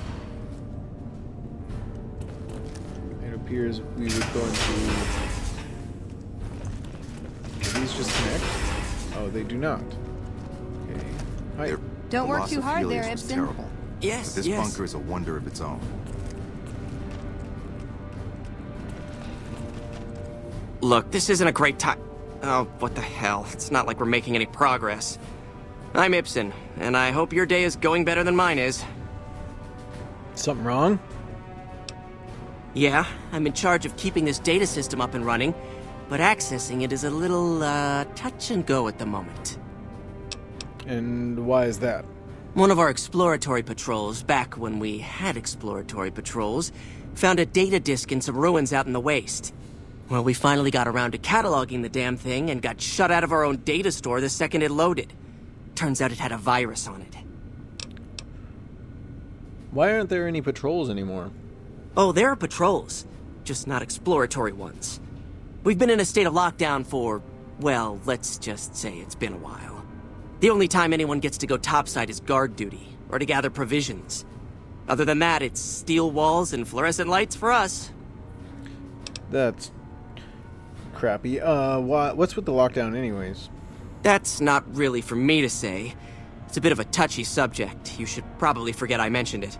appears we would go into... Do these just connect? Oh, they do not. Okay. Hi. Don't work too hard there, was Ibsen. terrible. Yes, But this yes. bunker is a wonder of its own. Look, this isn't a great time. Oh, what the hell. It's not like we're making any progress. I'm Ibsen, and I hope your day is going better than mine is. Something wrong? Yeah, I'm in charge of keeping this data system up and running, but accessing it is a little, touch and go at the moment. And why is that? One of our exploratory patrols, back when we had exploratory patrols, found a data disk in some ruins out in the waste. Well, we finally got around to cataloging the damn thing and got shut out of our own data store the second it loaded. Turns out it had a virus on it. Why aren't there any patrols anymore? Oh, there are patrols, just not exploratory ones. We've been in a state of lockdown for, well, let's just say it's been a while. The only time anyone gets to go topside is guard duty, or to gather provisions. Other than that, it's steel walls and fluorescent lights for us. That's crappy. What's with the lockdown anyways? That's not really for me to say. It's a bit of a touchy subject. You should probably forget I mentioned it.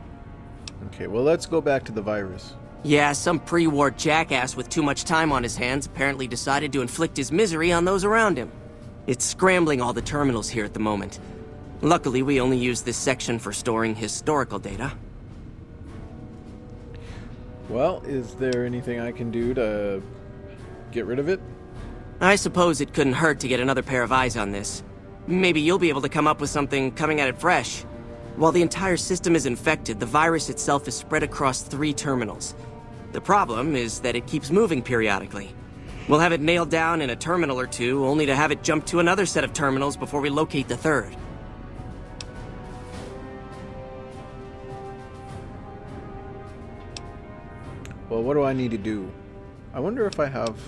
Okay, well, let's go back to the virus. Yeah, some pre-war jackass with too much time on his hands apparently decided to inflict his misery on those around him. It's scrambling all the terminals here at the moment. Luckily, we only use this section for storing historical data. Well, is there anything I can do to get rid of it? I suppose it couldn't hurt to get another pair of eyes on this. Maybe you'll be able to come up with something coming at it fresh. While the entire system is infected, the virus itself is spread across 3 terminals. The problem is that it keeps moving periodically. We'll have it nailed down in a terminal or 2, only to have it jump to another set of terminals before we locate the 3rd. Well, what do I need to do? I wonder if I have...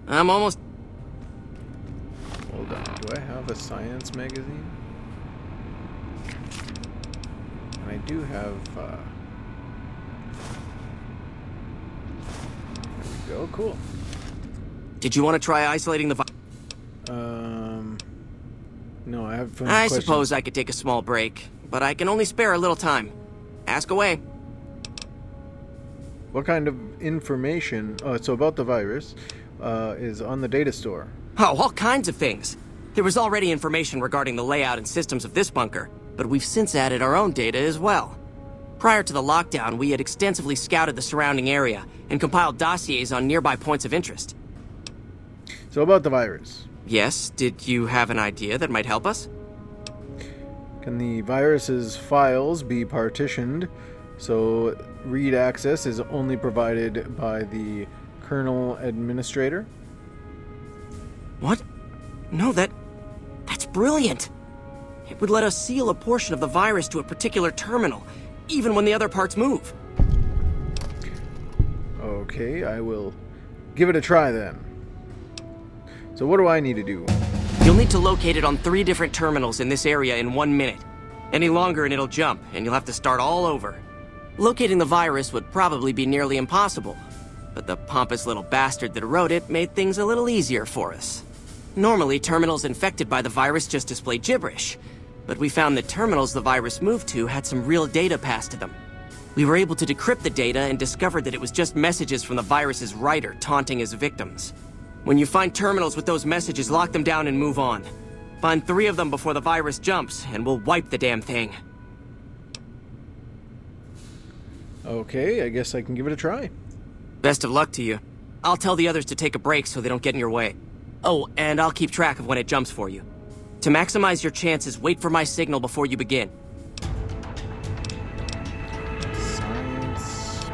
I'm almost... Hold on, do I have a science magazine? And I do have, There we go, cool. Did you want to try isolating the No, I have I suppose I could take a small break, but I can only spare a little time. Ask away. What kind of information, so about the virus, is on the data store? Oh, all kinds of things. There was already information regarding the layout and systems of this bunker, but we've since added our own data as well. Prior to the lockdown, we had extensively scouted the surrounding area and compiled dossiers on nearby points of interest. So about the virus. Yes, did you have an idea that might help us? Can the virus's files be partitioned so read access is only provided by the kernel administrator? What? No, that's brilliant. It would let us seal a portion of the virus to a particular terminal, even when the other parts move. Okay, I will give it a try then. So what do I need to do? You'll need to locate it on 3 different terminals in this area in 1 minute. Any longer and it'll jump, and you'll have to start all over. Locating the virus would probably be nearly impossible, but the pompous little bastard that wrote it made things a little easier for us. Normally, terminals infected by the virus just display gibberish, but we found that terminals the virus moved to had some real data passed to them. We were able to decrypt the data and discovered that it was just messages from the virus's writer taunting his victims. When you find terminals with those messages, lock them down and move on. Find 3 of them before the virus jumps, and we'll wipe the damn thing. Okay, I guess I can give it a try. Best of luck to you. I'll tell the others to take a break so they don't get in your way. Oh, and I'll keep track of when it jumps for you. To maximize your chances, wait for my signal before you begin. Science.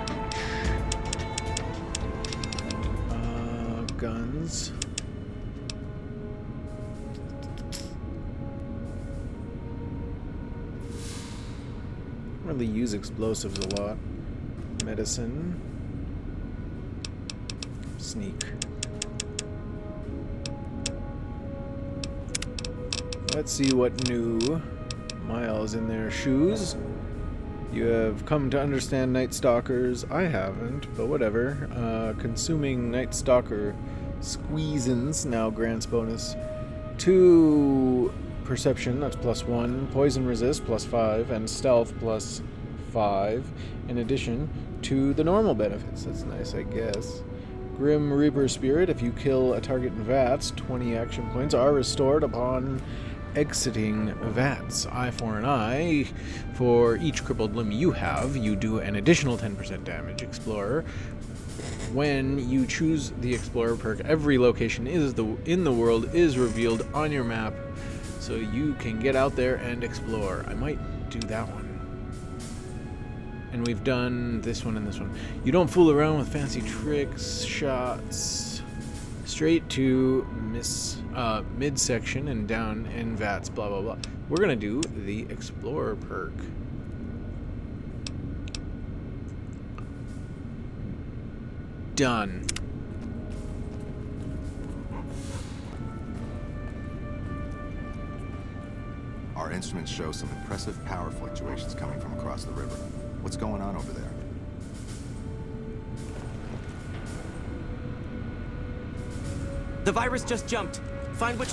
Guns. I don't really use explosives a lot. Medicine. Sneak. Let's see what new Miles in their shoes. You have come to understand Night Stalkers. I haven't, but whatever. Consuming Night Stalker squeezins now grants bonus 2 perception, that's +1, poison resist +5, and stealth +5, in addition to the normal benefits. That's nice, I guess. Grim Reaper Spirit, if you kill a target in VATS, 20 action points are restored upon exiting VATS. Eye for an eye. For each crippled limb you have, you do an additional 10% damage. Explorer. When you choose the Explorer perk, every location in the world is revealed on your map, so you can get out there and explore. I might do that one. And we've done this one and this one. You don't fool around with fancy tricks, shots. Straight to midsection and down in VATS, blah, blah, blah. We're going to do the Explorer perk. Done. Our instruments show some impressive power fluctuations coming from across the river. What's going on over there? The virus just jumped. Find which...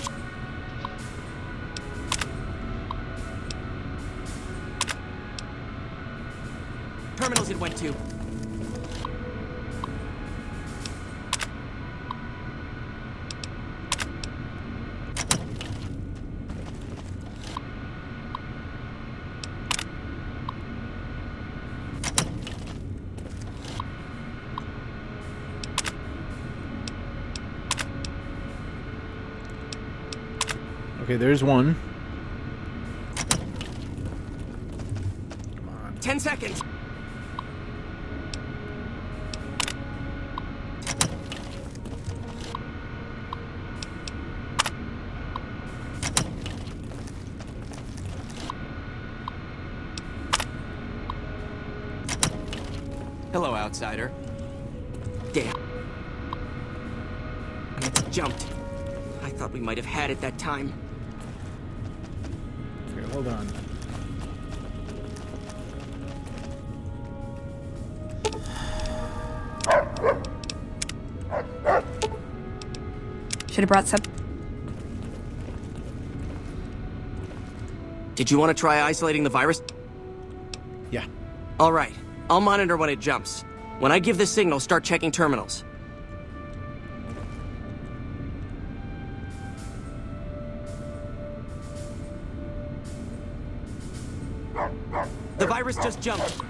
terminals it went to. Okay, there's one. Come on. 10 seconds. Hello, outsider. Damn. It's jumped. I thought we might have had it that time. Okay, hold on. Should have brought some. Did you want to try isolating the virus? Yeah. All right. I'll monitor when it jumps. When I give the signal, start checking terminals. The virus just jumped.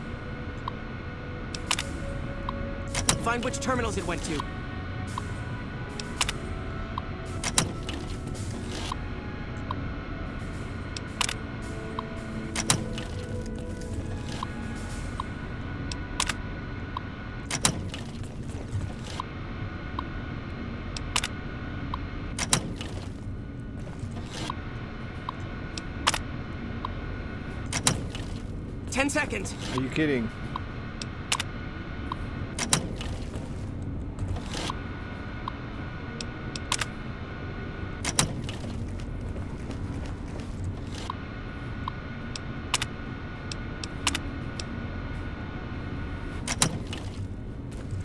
Find which terminals it went to. Seconds. Are you kidding?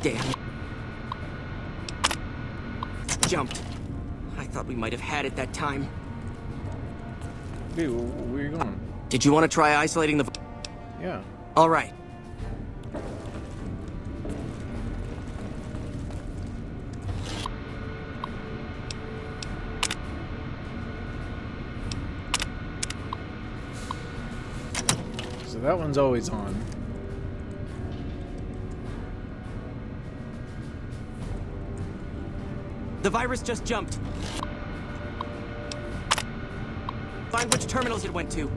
Damn. It's jumped. I thought we might have had it that time. Dude, where are you going? Did you want to try isolating the... Yeah. All right. So that one's always on. The virus just jumped. Find which terminals it went to.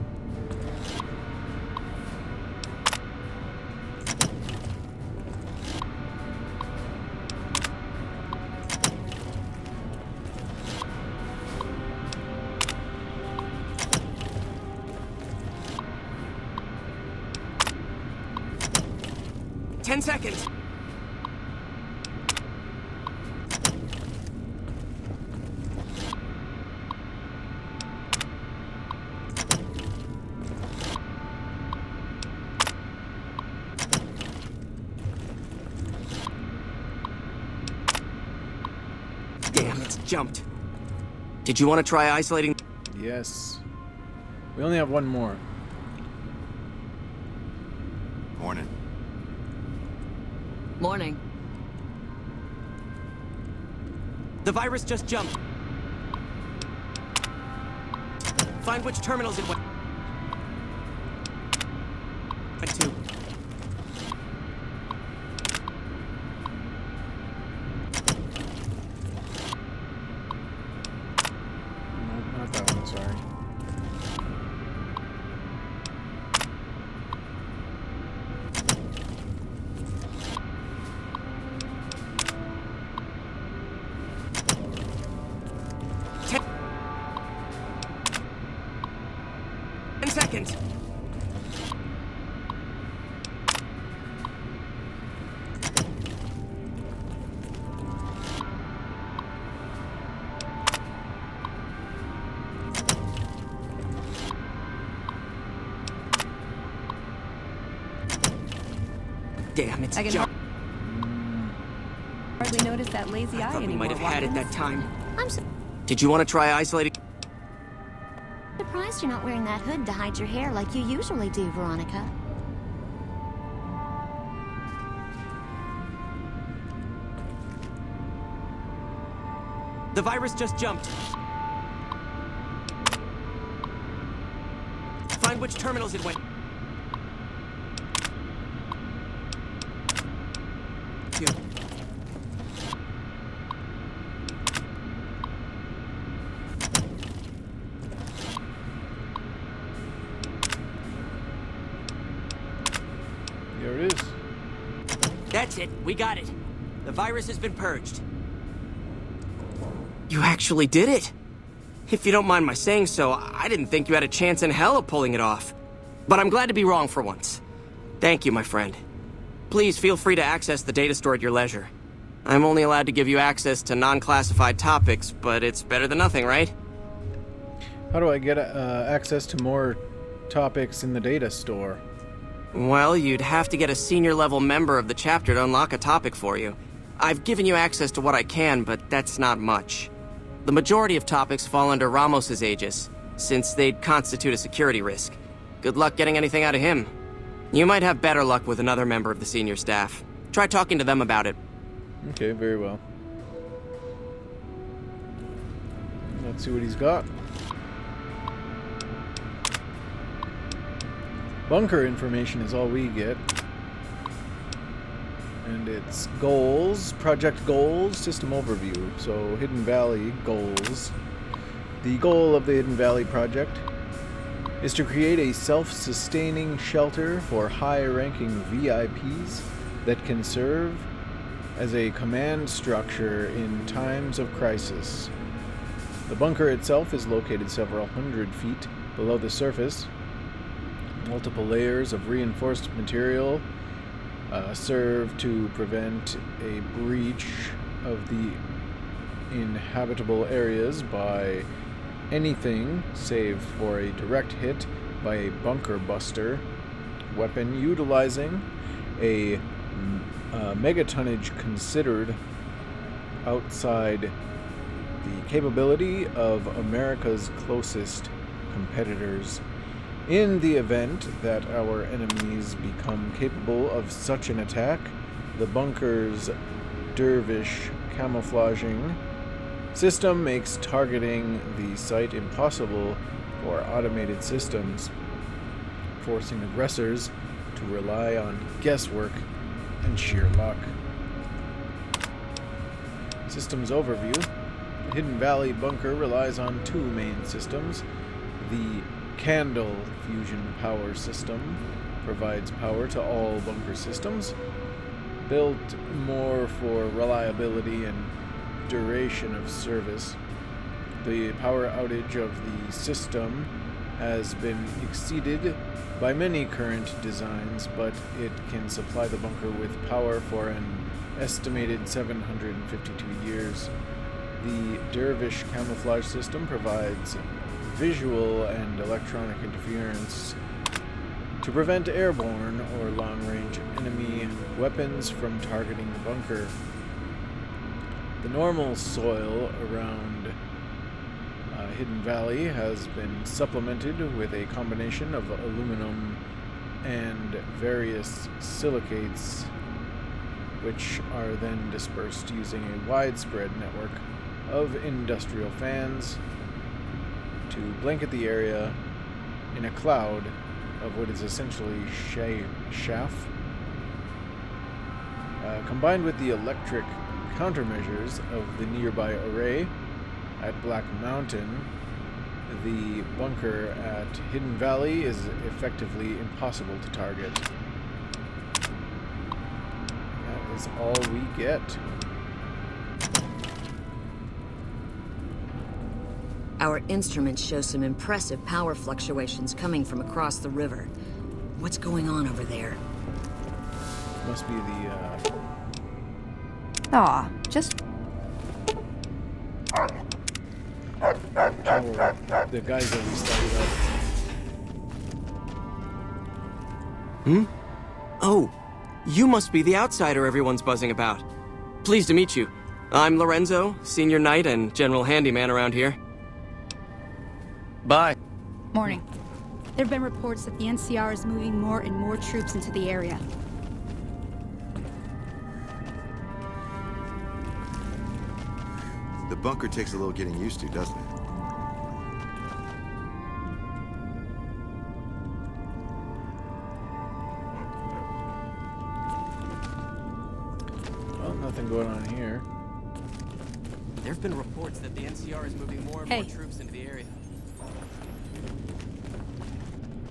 Seconds. Damn, it's jumped. Did you want to try isolating? Yes. We only have one more. Morning. Morning. The virus just jumped. Find which terminals it went to. Not that one, sorry. Seconds. Damn, it's jumped. Hardly notice that lazy eye We anymore. might have had it that time. I'm Did you want to try isolating? surprised you're not wearing that hood to hide your hair like you usually do, Veronica. The virus just jumped. Find which terminals it went to. There it is. That's it. We got it. The virus has been purged. You actually did it. If you don't mind my saying so, I didn't think you had a chance in hell of pulling it off. But I'm glad to be wrong for once. Thank you, my friend. Please feel free to access the data store at your leisure. I'm only allowed to give you access to non-classified topics, but it's better than nothing, right? How do I get access to more topics in the data store? Well, you'd have to get a senior-level member of the chapter to unlock a topic for you. I've given you access to what I can, but that's not much. The majority of topics fall under Ramos's aegis, since they'd constitute a security risk. Good luck getting anything out of him. You might have better luck with another member of the senior staff. Try talking to them about it. Okay, very well. Let's see what he's got. Bunker information is all we get. And it's goals, project goals, system overview. So Hidden Valley goals. The goal of the Hidden Valley project is to create a self-sustaining shelter for high-ranking VIPs that can serve as a command structure in times of crisis. The bunker itself is located several hundred feet below the surface. Multiple layers of reinforced material serve to prevent a breach of the inhabitable areas by anything save for a direct hit by a bunker buster weapon utilizing a megatonnage considered outside the capability of America's closest competitors. In the event that our enemies become capable of such an attack, the bunker's dervish camouflaging system makes targeting the site impossible for automated systems, forcing aggressors to rely on guesswork and sheer luck. Systems overview. The Hidden Valley bunker relies on two main systems. The Candle fusion power system provides power to all bunker systems, built more for reliability and duration of service. The power outage of the system has been exceeded by many current designs, but it can supply the bunker with power for an estimated 752 years. The Dervish camouflage system provides visual and electronic interference to prevent airborne or long-range enemy weapons from targeting the bunker. The normal soil around Hidden Valley has been supplemented with a combination of aluminum and various silicates, which are then dispersed using a widespread network of industrial fans to blanket the area in a cloud of what is essentially chaff. Combined with the electric countermeasures of the nearby array at Black Mountain, the bunker at Hidden Valley is effectively impossible to target. That is all we get. Our instruments show some impressive power fluctuations coming from across the river. What's going on over there? Must be the, Aw, just... the guys that we started up. Hmm? Oh, you must be the outsider everyone's buzzing about. Pleased to meet you. I'm Lorenzo, senior knight and general handyman around here. Bye. Morning. There have been reports that the NCR is moving more and more troops into the area. The bunker takes a little getting used to, doesn't it? Well, nothing going on here. There have been reports that the NCR is moving more and more troops into the area.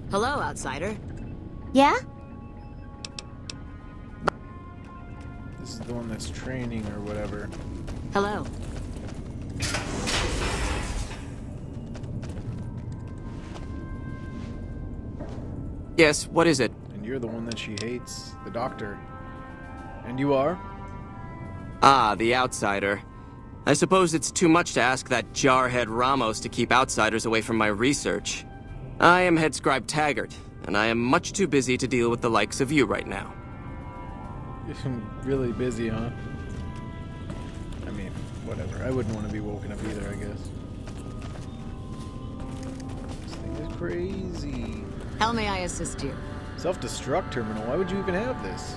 Hello, outsider. Yeah? This is the one that's training or whatever. Hello. Yes, what is it? And you're the one that she hates, the doctor. And you are? Ah, the outsider. I suppose it's too much to ask that jarhead Ramos to keep outsiders away from my research. I am head scribe Taggart, and I am much too busy to deal with the likes of you right now. You're really busy, huh? I mean, whatever. I wouldn't want to be woken up either, I guess. This thing is crazy. How may I assist you? Self-destruct terminal. Why would you even have this?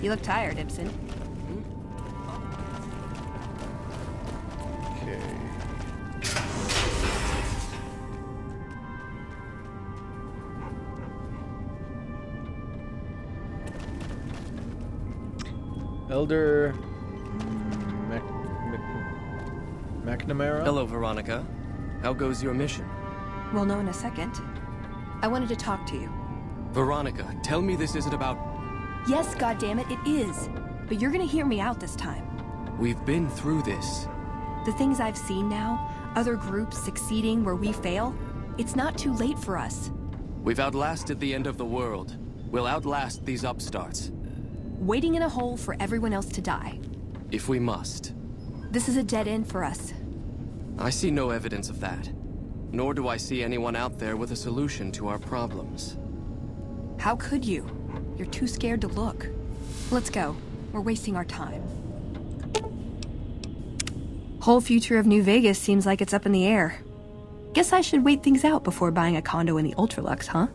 You look tired, Ibsen. Okay. Elder McNamara? Hello, Veronica. How goes your mission? We'll know in a second. I wanted to talk to you. Veronica, tell me this isn't about... Yes, goddammit, it is. But you're gonna hear me out this time. We've been through this. The things I've seen now, other groups succeeding where we fail, it's not too late for us. We've outlasted the end of the world. We'll outlast these upstarts. Waiting in a hole for everyone else to die. If we must. This is a dead end for us. I see no evidence of that. Nor do I see anyone out there with a solution to our problems. How could you? You're too scared to look. Let's go. We're wasting our time. Whole future of New Vegas seems like it's up in the air. Guess I should wait things out before buying a condo in the Ultralux, huh?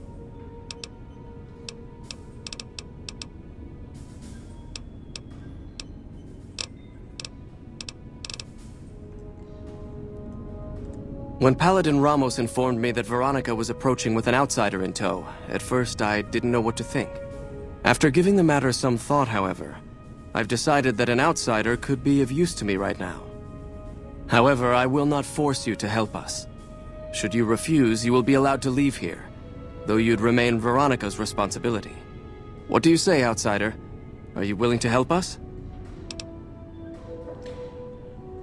When Paladin Ramos informed me that Veronica was approaching with an outsider in tow, at first I didn't know what to think. After giving the matter some thought, however, I've decided that an outsider could be of use to me right now. However, I will not force you to help us. Should you refuse, you will be allowed to leave here, though you'd remain Veronica's responsibility. What do you say, outsider? Are you willing to help us?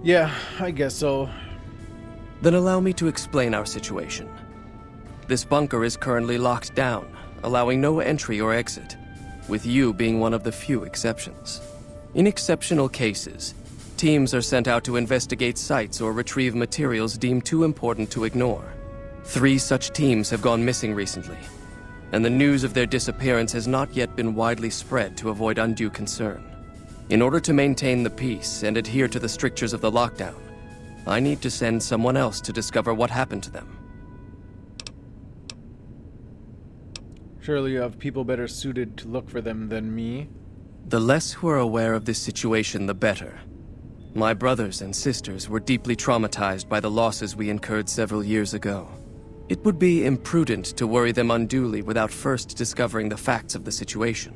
Yeah, I guess so. Then allow me to explain our situation. This bunker is currently locked down, allowing no entry or exit, with you being one of the few exceptions. In exceptional cases, teams are sent out to investigate sites or retrieve materials deemed too important to ignore. 3 such teams have gone missing recently. and the news of their disappearance has not yet been widely spread to avoid undue concern. In order to maintain the peace and adhere to the strictures of the lockdown, I need to send someone else to discover what happened to them. Surely you have people better suited to look for them than me. The less who are aware of this situation, the better. My brothers and sisters were deeply traumatized by the losses we incurred several years ago. It would be imprudent to worry them unduly without first discovering the facts of the situation.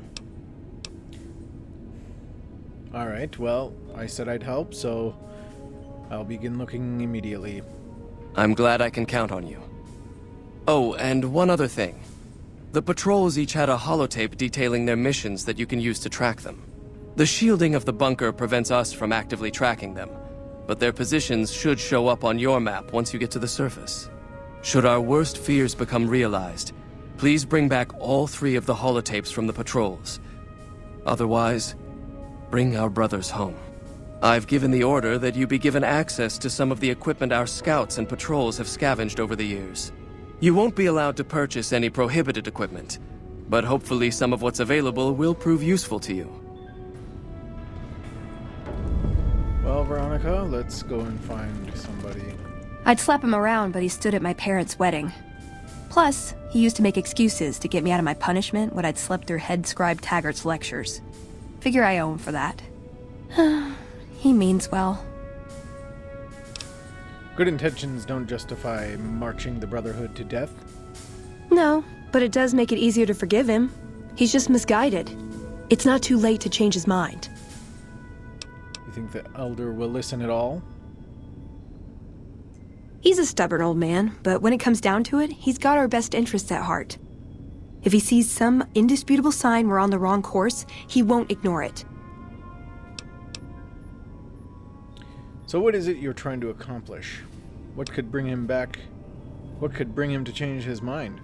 Alright, well, I said I'd help, so I'll begin looking immediately. I'm glad I can count on you. Oh, and one other thing. The patrols each had a holotape detailing their missions that you can use to track them. The shielding of the bunker prevents us from actively tracking them, but their positions should show up on your map once you get to the surface. Should our worst fears become realized, please bring back all 3 of the holotapes from the patrols. Otherwise, bring our brothers home. I've given the order that you be given access to some of the equipment our scouts and patrols have scavenged over the years. You won't be allowed to purchase any prohibited equipment, but hopefully some of what's available will prove useful to you. Well, Veronica, let's go and find somebody. I'd slap him around, but he stood at my parents' wedding. Plus, he used to make excuses to get me out of my punishment when I'd slept through head scribe Taggart's lectures. Figure I owe him for that. He means well. Good intentions don't justify marching the Brotherhood to death. No, but it does make it easier to forgive him. He's just misguided. It's not too late to change his mind. You think the Elder will listen at all? He's a stubborn old man, but when it comes down to it, he's got our best interests at heart. If he sees some indisputable sign we're on the wrong course, he won't ignore it. So what is it you're trying to accomplish? What could bring him back? What could bring him to change his mind?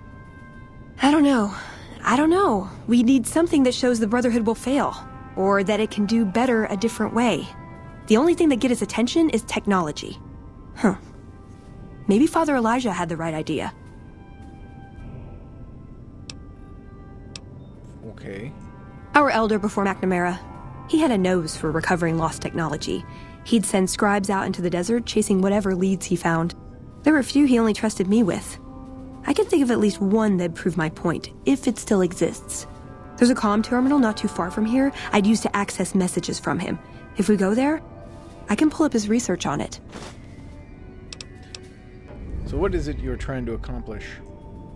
I don't know. We need something that shows the Brotherhood will fail, or that it can do better a different way. The only thing that gets his attention is technology. Maybe Father Elijah had the right idea. Okay. Our elder before McNamara, he had a nose for recovering lost technology. He'd send scribes out into the desert chasing whatever leads he found. There were a few he only trusted me with. I can think of at least one that'd prove my point, if it still exists. There's a comm terminal not too far from here I'd use to access messages from him. If we go there, I can pull up his research on it. So what is it you're trying to accomplish?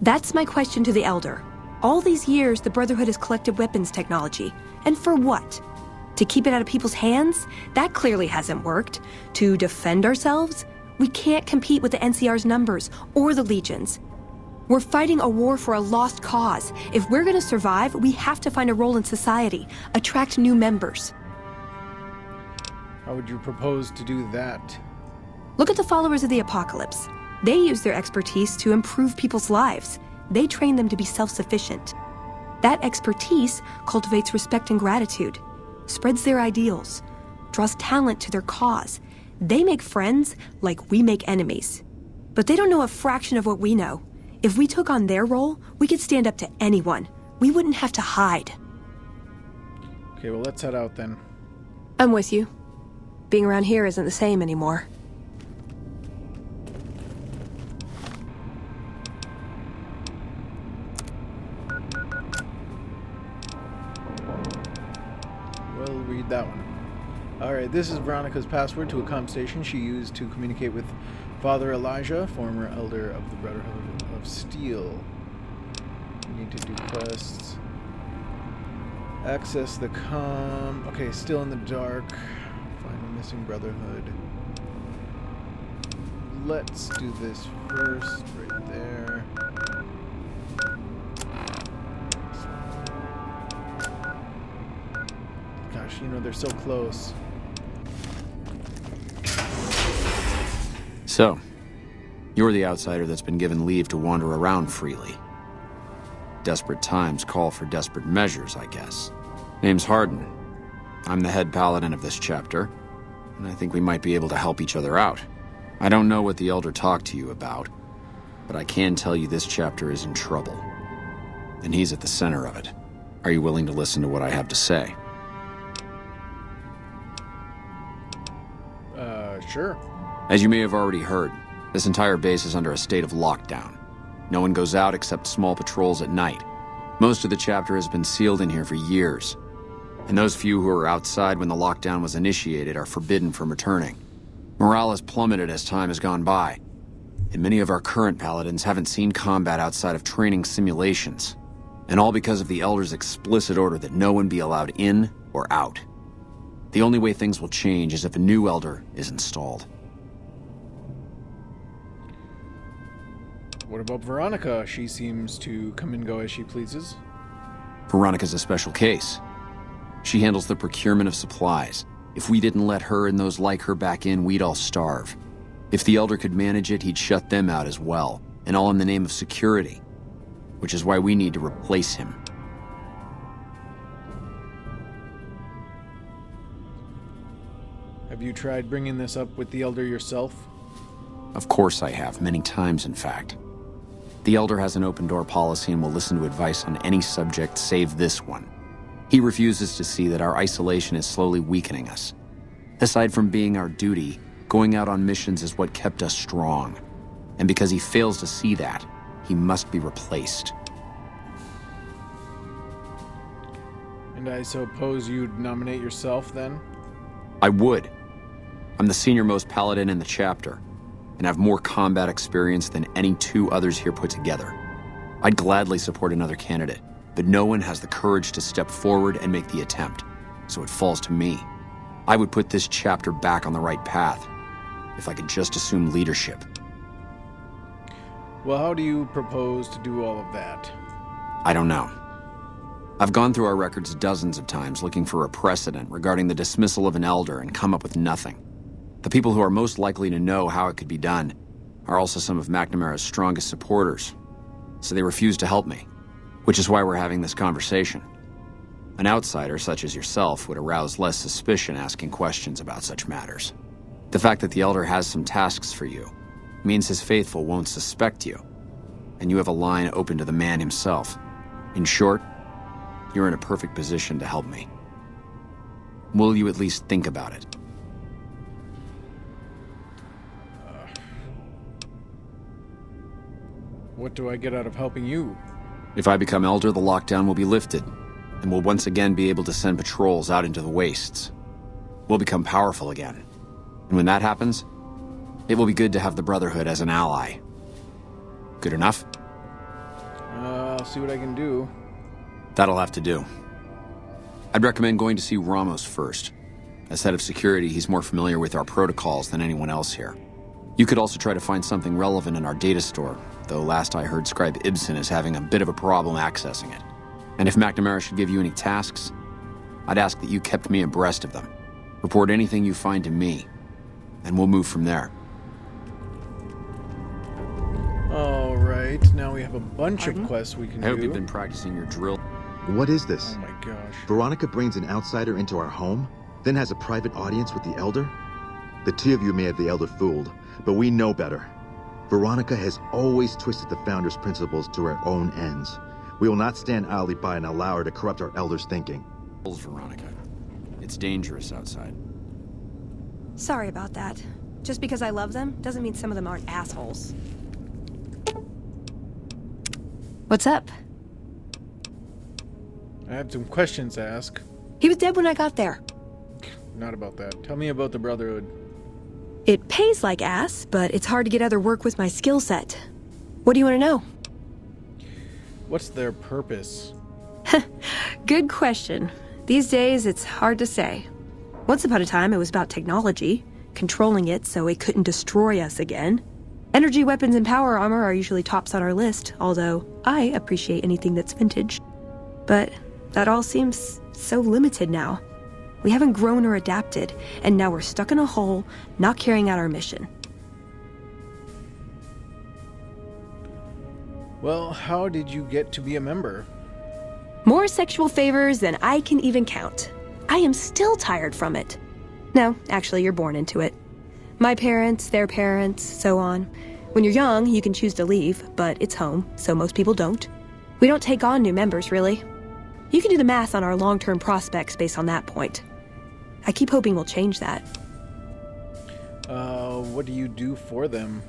That's my question to the Elder. All these years, the Brotherhood has collected weapons technology. And for what? To keep it out of people's hands? That clearly hasn't worked. To defend ourselves? We can't compete with the NCR's numbers, or the Legion's. We're fighting a war for a lost cause. If we're gonna survive, we have to find a role in society, attract new members. How would you propose to do that? Look at the followers of the Apocalypse. They use their expertise to improve people's lives. They train them to be self-sufficient. That expertise cultivates respect and gratitude, spreads their ideals, draws talent to their cause. They make friends like we make enemies. But they don't know a fraction of what we know. If we took on their role, we could stand up to anyone. We wouldn't have to hide. Okay, well, let's head out then. I'm with you. Being around here isn't the same anymore. We'll read that one. Alright, this is Veronica's password to a comm station she used to communicate with Father Elijah, former elder of the Brootherhood of Steel. We need to do quests. Access the comm. Okay, still in the dark. Find the missing Brotherhood. Let's do this first, right there. Gosh, you know, they're so close. So, you're the outsider that's been given leave to wander around freely. Desperate times call for desperate measures, I guess. Name's Hardin. I'm the head paladin of this chapter, and I think we might be able to help each other out. I don't know what the Elder talked to you about, but I can tell you this chapter is in trouble. and he's at the center of it. Are you willing to listen to what I have to say? Sure. As you may have already heard, this entire base is under a state of lockdown. No one goes out except small patrols at night. Most of the chapter has been sealed in here for years, and those few who were outside when the lockdown was initiated are forbidden from returning. Morale has plummeted as time has gone by, and many of our current paladins haven't seen combat outside of training simulations, and all because of the Elder's explicit order that no one be allowed in or out. The only way things will change is if a new Elder is installed. What about Veronica? She seems to come and go as she pleases. Veronica's a special case. She handles the procurement of supplies. If we didn't let her and those like her back in, we'd all starve. If the Elder could manage it, he'd shut them out as well, and all in the name of security, which is why we need to replace him. Have you tried bringing this up with the Elder yourself? Of course I have, many times in fact. The Elder has an open-door policy and will listen to advice on any subject save this one. He refuses to see that our isolation is slowly weakening us. Aside from being our duty, going out on missions is what kept us strong. And because he fails to see that, he must be replaced. And I suppose you'd nominate yourself then? I would. I'm the senior-most paladin in the chapter, and have more combat experience than any two others here put together. I'd gladly support another candidate, but no one has the courage to step forward and make the attempt, so it falls to me. I would put this chapter back on the right path, if I could just assume leadership. Well, how do you propose to do all of that? I don't know. I've gone through our records dozens of times looking for a precedent regarding the dismissal of an Elder and come up with nothing. The people who are most likely to know how it could be done are also some of McNamara's strongest supporters, so they refuse to help me, which is why we're having this conversation. An outsider such as yourself would arouse less suspicion asking questions about such matters. The fact that the Elder has some tasks for you means his faithful won't suspect you, and you have a line open to the man himself. In short, you're in a perfect position to help me. Will you at least think about it? What do I get out of helping you? If I become Elder, the lockdown will be lifted, and we'll once again be able to send patrols out into the wastes. We'll become powerful again. And when that happens, it will be good to have the Brotherhood as an ally. Good enough? I'll see what I can do. That'll have to do. I'd recommend going to see Ramos first. As head of security, he's more familiar with our protocols than anyone else here. You could also try to find something relevant in our data store, though last I heard Scribe Ibsen is having a bit of a problem accessing it. And if McNamara should give you any tasks, I'd ask that you kept me abreast of them. Report anything you find to me, and we'll move from there. Alright, now we have a bunch of quests we can do. I hope you've been practicing your drill. What is this? Oh my gosh. Veronica brings an outsider into our home, then has a private audience with the Elder? The two of you may have the Elder fooled, but we know better. Veronica has always twisted the Founder's principles to her own ends. We will not stand idly by and allow her to corrupt our Elder's thinking. Veronica, it's dangerous outside. Sorry about that. Just because I love them doesn't mean some of them aren't assholes. What's up? I have some questions to ask. He was dead when I got there. Not about that. Tell me about the Brotherhood. It pays like ass, but it's hard to get other work with my skill set. What do you want to know? What's their purpose? Good question. These days, it's hard to say. Once upon a time, it was about technology, controlling it so it couldn't destroy us again. Energy weapons and power armor are usually tops on our list, although I appreciate anything that's vintage. But that all seems so limited now. We haven't grown or adapted, and now we're stuck in a hole, not carrying out our mission. Well, how did you get to be a member? More sexual favors than I can even count. I am still tired from it. No, actually, you're born into it. My parents, their parents, so on. When you're young, you can choose to leave, but it's home, so most people don't. We don't take on new members, really. You can do the math on our long-term prospects based on that point. I keep hoping we'll change that. What do you do for them?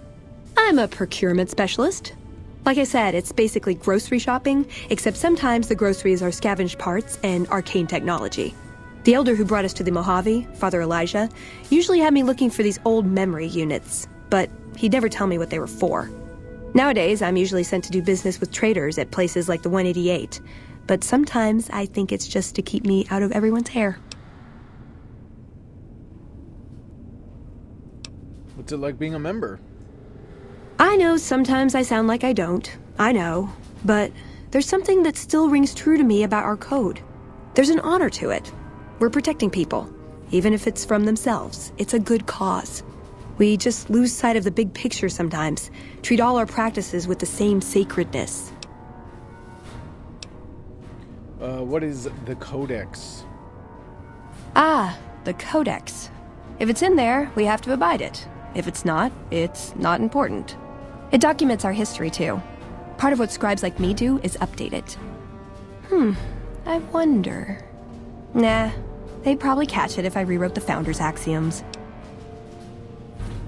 I'm a procurement specialist. Like I said, it's basically grocery shopping, except sometimes the groceries are scavenged parts and arcane technology. The elder who brought us to the Mojave, Father Elijah, usually had me looking for these old memory units, but he'd never tell me what they were for. Nowadays, I'm usually sent to do business with traders at places like the 188, but sometimes I think it's just to keep me out of everyone's hair. What's it like being a member? I know sometimes I sound like I don't. I know. But there's something that still rings true to me about our code. There's an honor to it. We're protecting people. Even if it's from themselves, it's a good cause. We just lose sight of the big picture sometimes. Treat all our practices with the same sacredness. What is the Codex? Ah, the Codex. If it's in there, we have to abide it. If it's not important. It documents our history, too. Part of what scribes like me do is update it. I wonder... Nah, they'd probably catch it if I rewrote the Founder's axioms.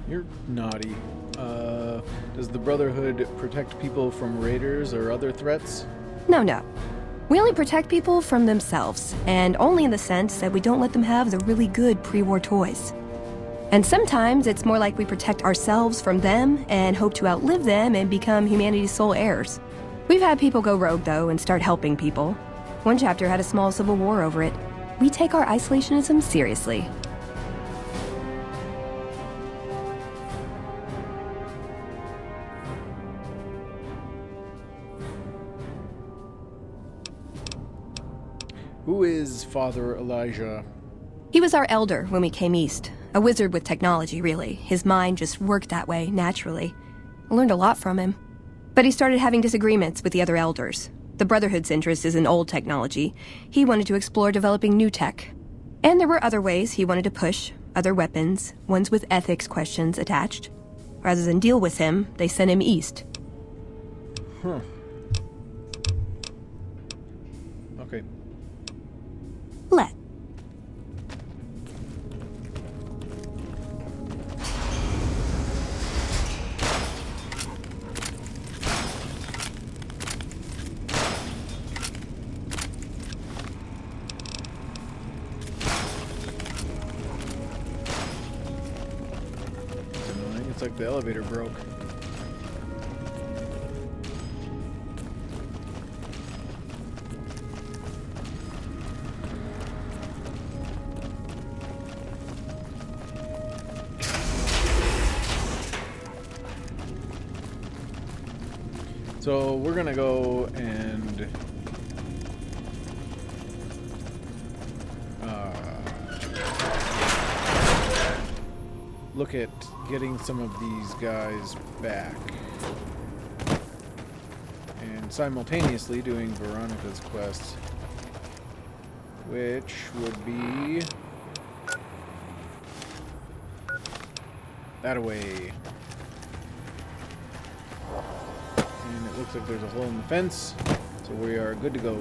You're naughty. Does the Brotherhood protect people from raiders or other threats? No. We only protect people from themselves, and only in the sense that we don't let them have the really good pre-war toys. And sometimes it's more like we protect ourselves from them and hope to outlive them and become humanity's sole heirs. We've had people go rogue, though, and start helping people. One chapter had a small civil war over it. We take our isolationism seriously. Who is Father Elijah? He was our elder when we came east. A wizard with technology, really. His mind just worked that way, naturally. I learned a lot from him. But he started having disagreements with the other elders. The Brotherhood's interest is in old technology. He wanted to explore developing new tech. And there were other ways he wanted to push, other weapons, ones with ethics questions attached. Rather than deal with him, they sent him east. Okay. Let. It's like the elevator broke. So we're gonna go and look at getting some of these guys back, and simultaneously doing Veronica's quest, which would be that away. And it looks like there's a hole in the fence, so we are good to go.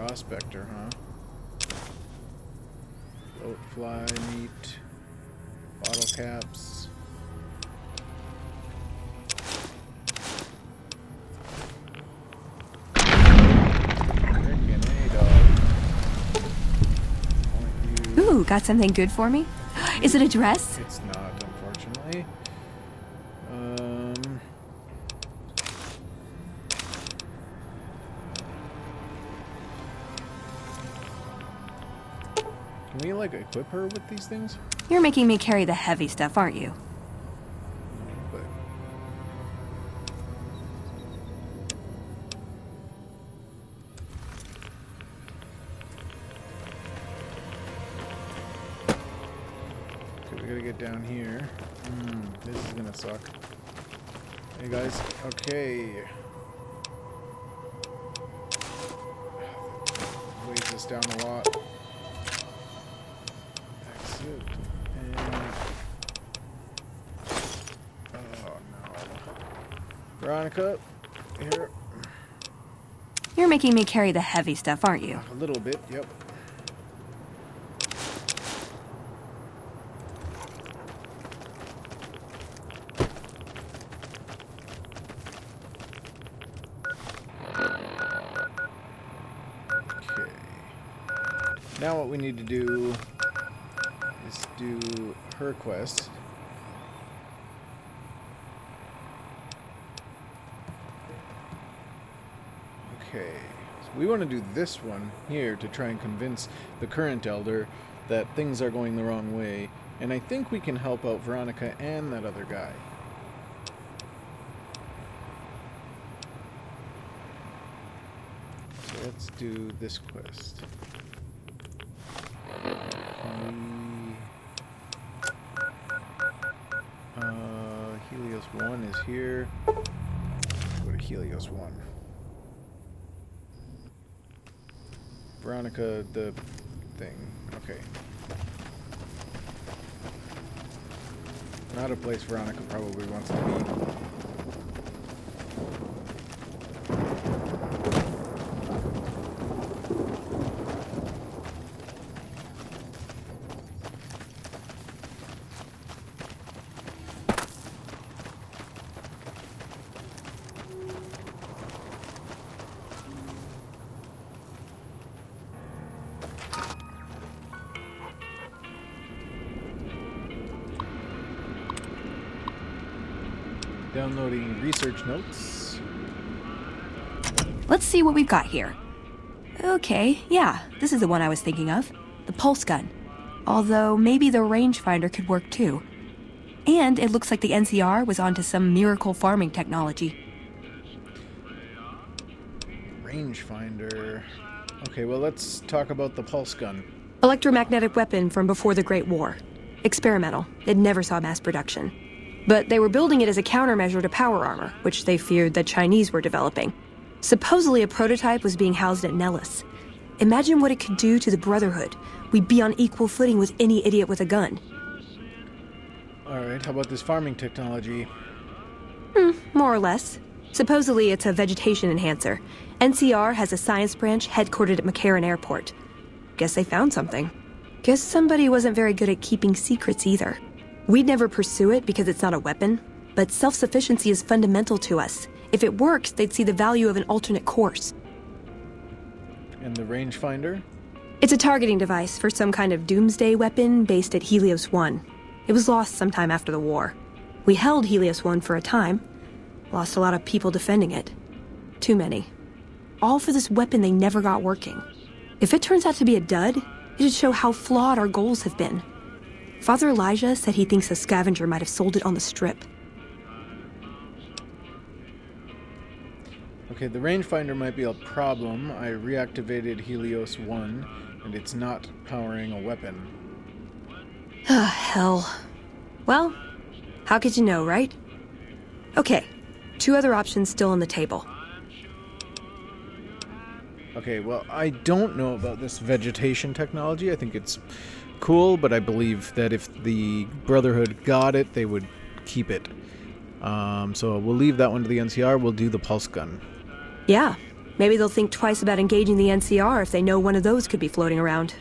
Prospector, huh? Float fly meat. Bottle caps. Frickin' A, dog. Ooh, got something good for me? Is it a dress? It's not, unfortunately. Can we, like, equip her with these things? You're making me carry the heavy stuff, aren't you? But... Okay, we gotta get down here. This is gonna suck. Hey guys, okay. Weighs us down a lot. Exit. And... oh no. Veronica, here. You're making me carry the heavy stuff, aren't you? A little bit, yep. Now what we need to do is do her quest. Okay, so we want to do this one here to try and convince the current elder that things are going the wrong way, and I think we can help out Veronica and that other guy. So let's do this quest. Helios 1 is here. Go to Helios 1. Veronica, the thing. Okay. Not a place Veronica probably wants to be. Downloading research notes. Let's see what we've got here. Okay, yeah, this is the one I was thinking of. The pulse gun. Although, maybe the rangefinder could work too. And it looks like the NCR was onto some miracle farming technology. Rangefinder. Okay, well, let's talk about the pulse gun. Electromagnetic weapon from before the Great War. Experimental. It never saw mass production. But they were building it as a countermeasure to power armor, which they feared the Chinese were developing. Supposedly a prototype was being housed at Nellis. Imagine what it could do to the Brotherhood. We'd be on equal footing with any idiot with a gun. Alright, how about this farming technology? More or less. Supposedly it's a vegetation enhancer. NCR has a science branch headquartered at McCarran Airport. Guess they found something. Guess somebody wasn't very good at keeping secrets either. We'd never pursue it because it's not a weapon, but self-sufficiency is fundamental to us. If it works, they'd see the value of an alternate course. And the rangefinder? It's a targeting device for some kind of doomsday weapon based at Helios 1. It was lost sometime after the war. We held Helios 1 for a time. Lost a lot of people defending it. Too many. All for this weapon they never got working. If it turns out to be a dud, it'd show how flawed our goals have been. Father Elijah said he thinks a scavenger might have sold it on the strip. Okay, the rangefinder might be a problem. I reactivated Helios 1, and it's not powering a weapon. Ah, hell. Well, how could you know, right? Okay, 2 other options still on the table. Okay, well, I don't know about this vegetation technology. I think it's cool, but I believe that if the Brotherhood got it, they would keep it. So we'll leave that one to the NCR. We'll do the pulse gun. Yeah, Maybe they'll think twice about engaging the NCR if they know one of those could be floating around.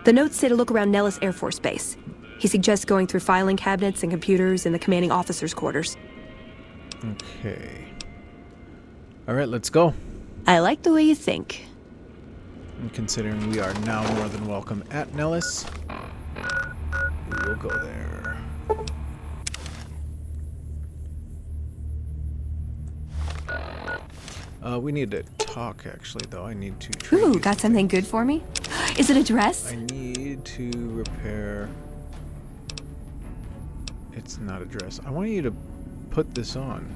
The notes say to look around Nellis Air Force Base. He suggests going through filing cabinets and computers in the commanding officer's quarters. Okay. Alright, let's go. I like the way you think. And considering we are now more than welcome at Nellis, we will go there. We need to talk, actually, though. I need to trade Ooh, you got something good for me? Is it a dress? I need to repair... It's not a dress. I want you to put this on.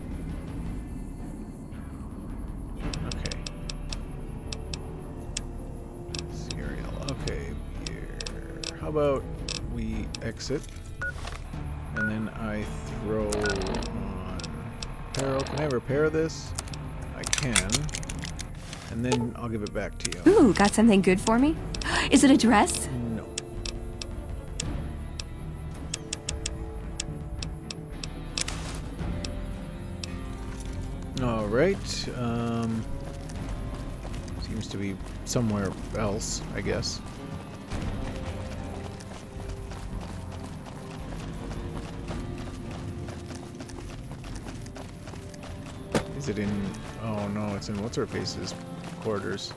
Okay. Cereal. Okay, here. How about we exit, and then I throw on apparel. Can I repair this? I can. And then I'll give it back to you. Ooh, got something good for me? Is it a dress? No. Alright. Seems to be somewhere else, I guess. Is it in... Oh no, it's in What's-Her-Face's quarters.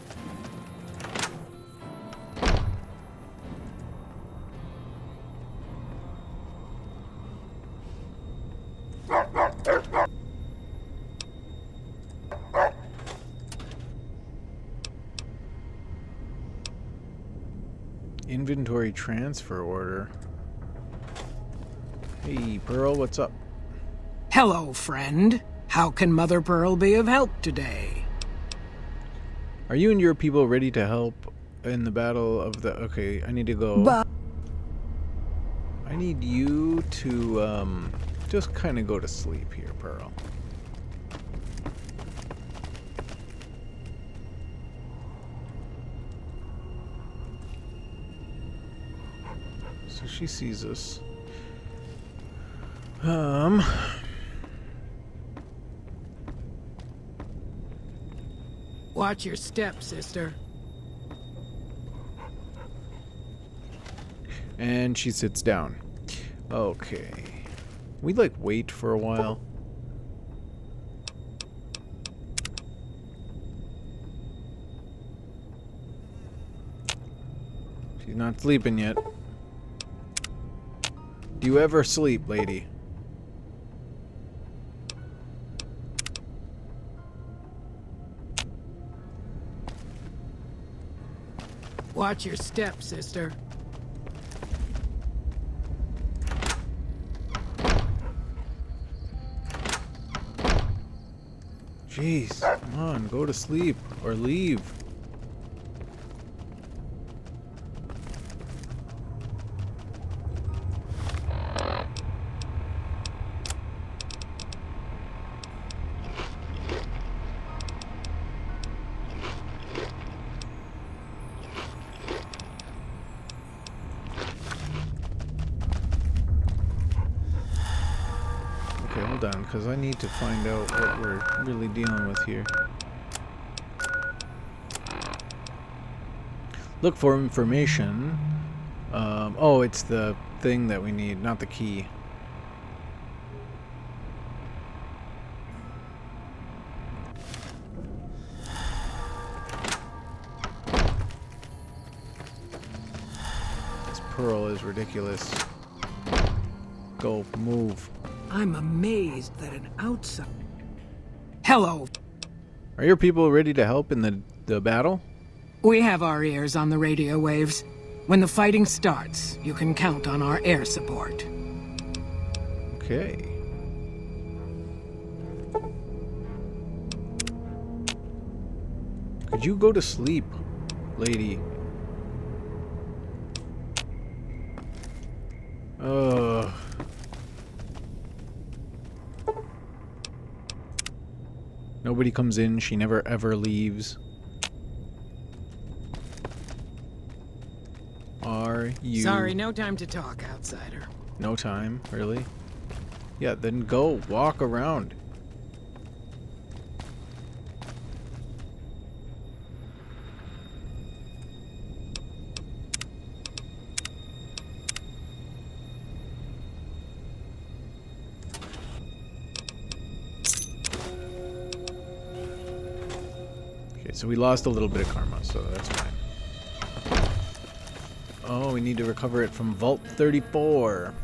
Inventory transfer order. Hey, Pearl, what's up? Hello, friend. How can Mother Pearl be of help today? Are you and your people ready to help in the battle of the... Okay, I need to go... I need you to, just kind of go to sleep here, Pearl. So she sees us. Watch your step, sister. And she sits down. Okay. We like wait for a while. She's not sleeping yet. Do you ever sleep, lady? Watch your step, sister. Jeez, come on, go to sleep or leave. Okay, hold on, because I need to find out what we're really dealing with here. Look for information. Oh, it's the thing that we need, not the key. This Pearl is ridiculous. Go, move. I'm amazed that an outsider... Hello. Are your people ready to help in the battle? We have our ears on the radio waves. When the fighting starts, you can count on our air support. Okay. Could you go to sleep, lady? Ugh. Nobody comes in, she never ever leaves. Are you... Sorry, no time to talk, outsider. No time, really? Yeah, then go, walk around. Okay, so we lost a little bit of karma, so that's fine. Oh, we need to recover it from Vault 34.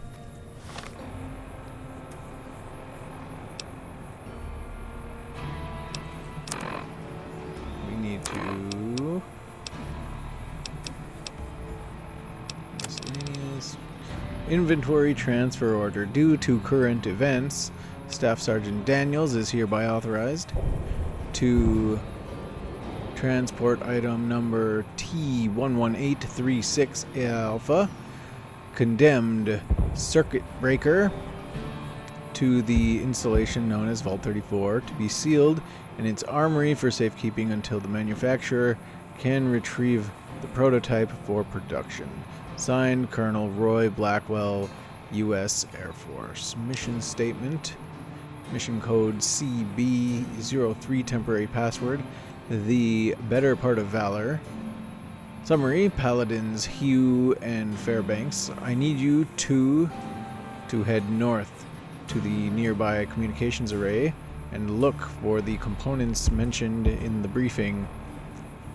We need to... Miscellaneous... Inventory transfer order. Due to current events, Staff Sergeant Daniels is hereby authorized to transport item number T11836 Alpha, condemned circuit breaker, to the installation known as Vault 34 to be sealed in its armory for safekeeping until the manufacturer can retrieve the prototype for production. Signed, Colonel Roy Blackwell, U.S. Air Force. Mission statement. Mission code CB03, temporary password. The better part of valor. Summary: Paladins Hugh and Fairbanks, I need you to head north to the nearby communications array and look for the components mentioned in the briefing.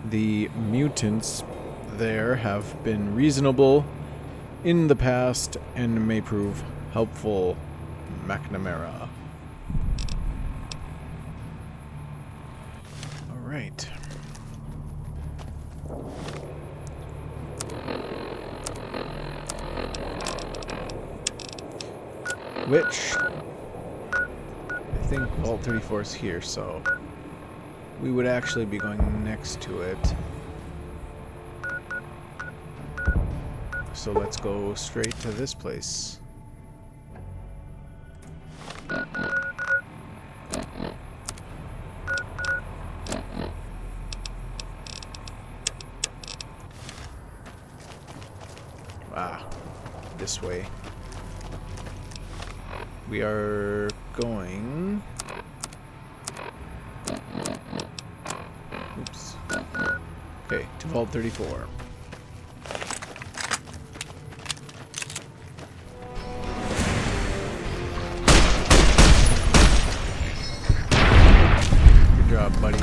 The mutants there have been reasonable in the past and may prove helpful. McNamara. Right. Which I think Vault 34 is here, so we would actually be going next to it. So let's go straight to this place. This way. We are going... Oops. Okay, to Vault 34. Good job, buddy.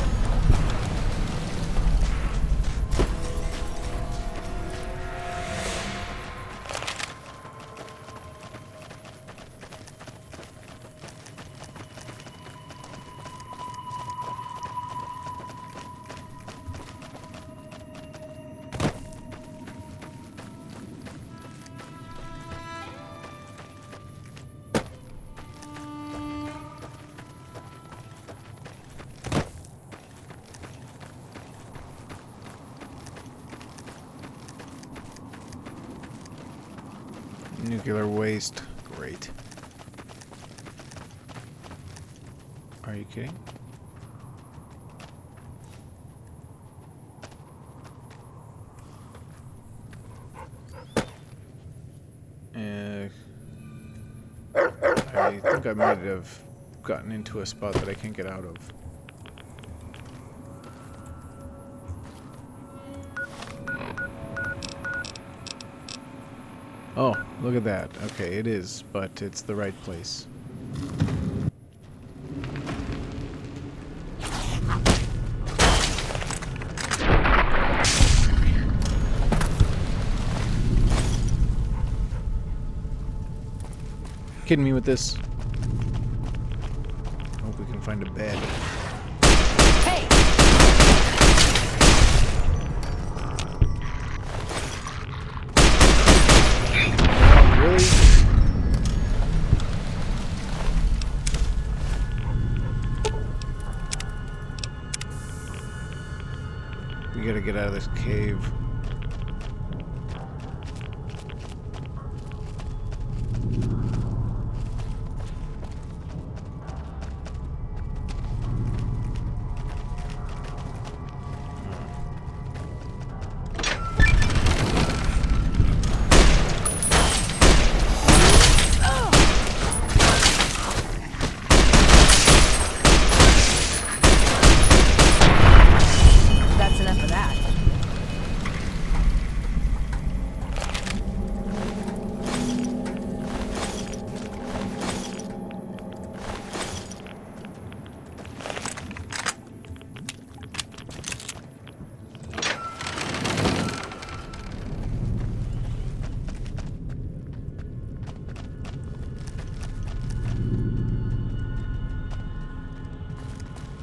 Nuclear waste. Great. Are you kidding? I think I might have gotten into a spot that I can't get out of. Oh, look at that. Okay, it is, but it's the right place. Kidding me with this? Hope we can find a bed. Hey! Really? We gotta get out of this cave.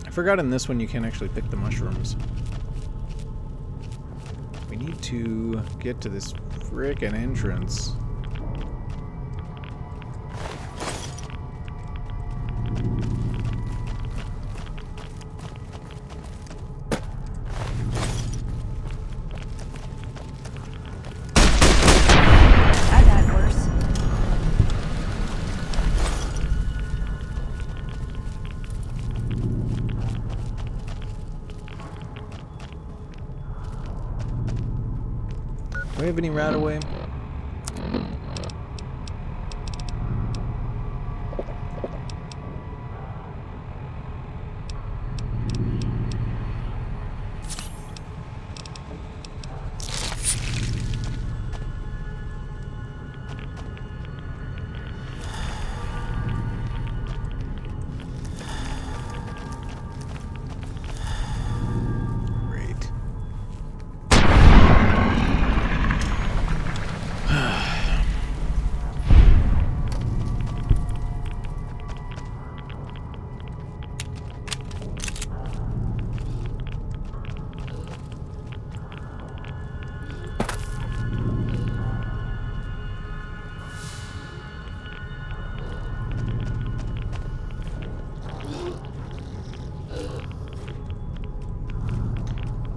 I forgot in this one you can't actually pick the mushrooms. We need to get to this frickin' entrance. Do we have any right away?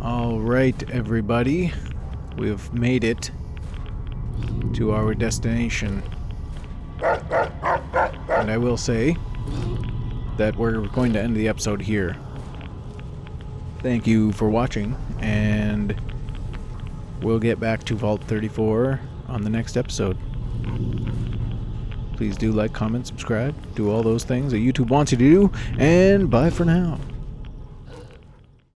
Alright, everybody. We've made it to our destination. And I will say that we're going to end the episode here. Thank you for watching, and we'll get back to Vault 34 on the next episode. Please do like, comment, subscribe, do all those things that YouTube wants you to do, and bye for now.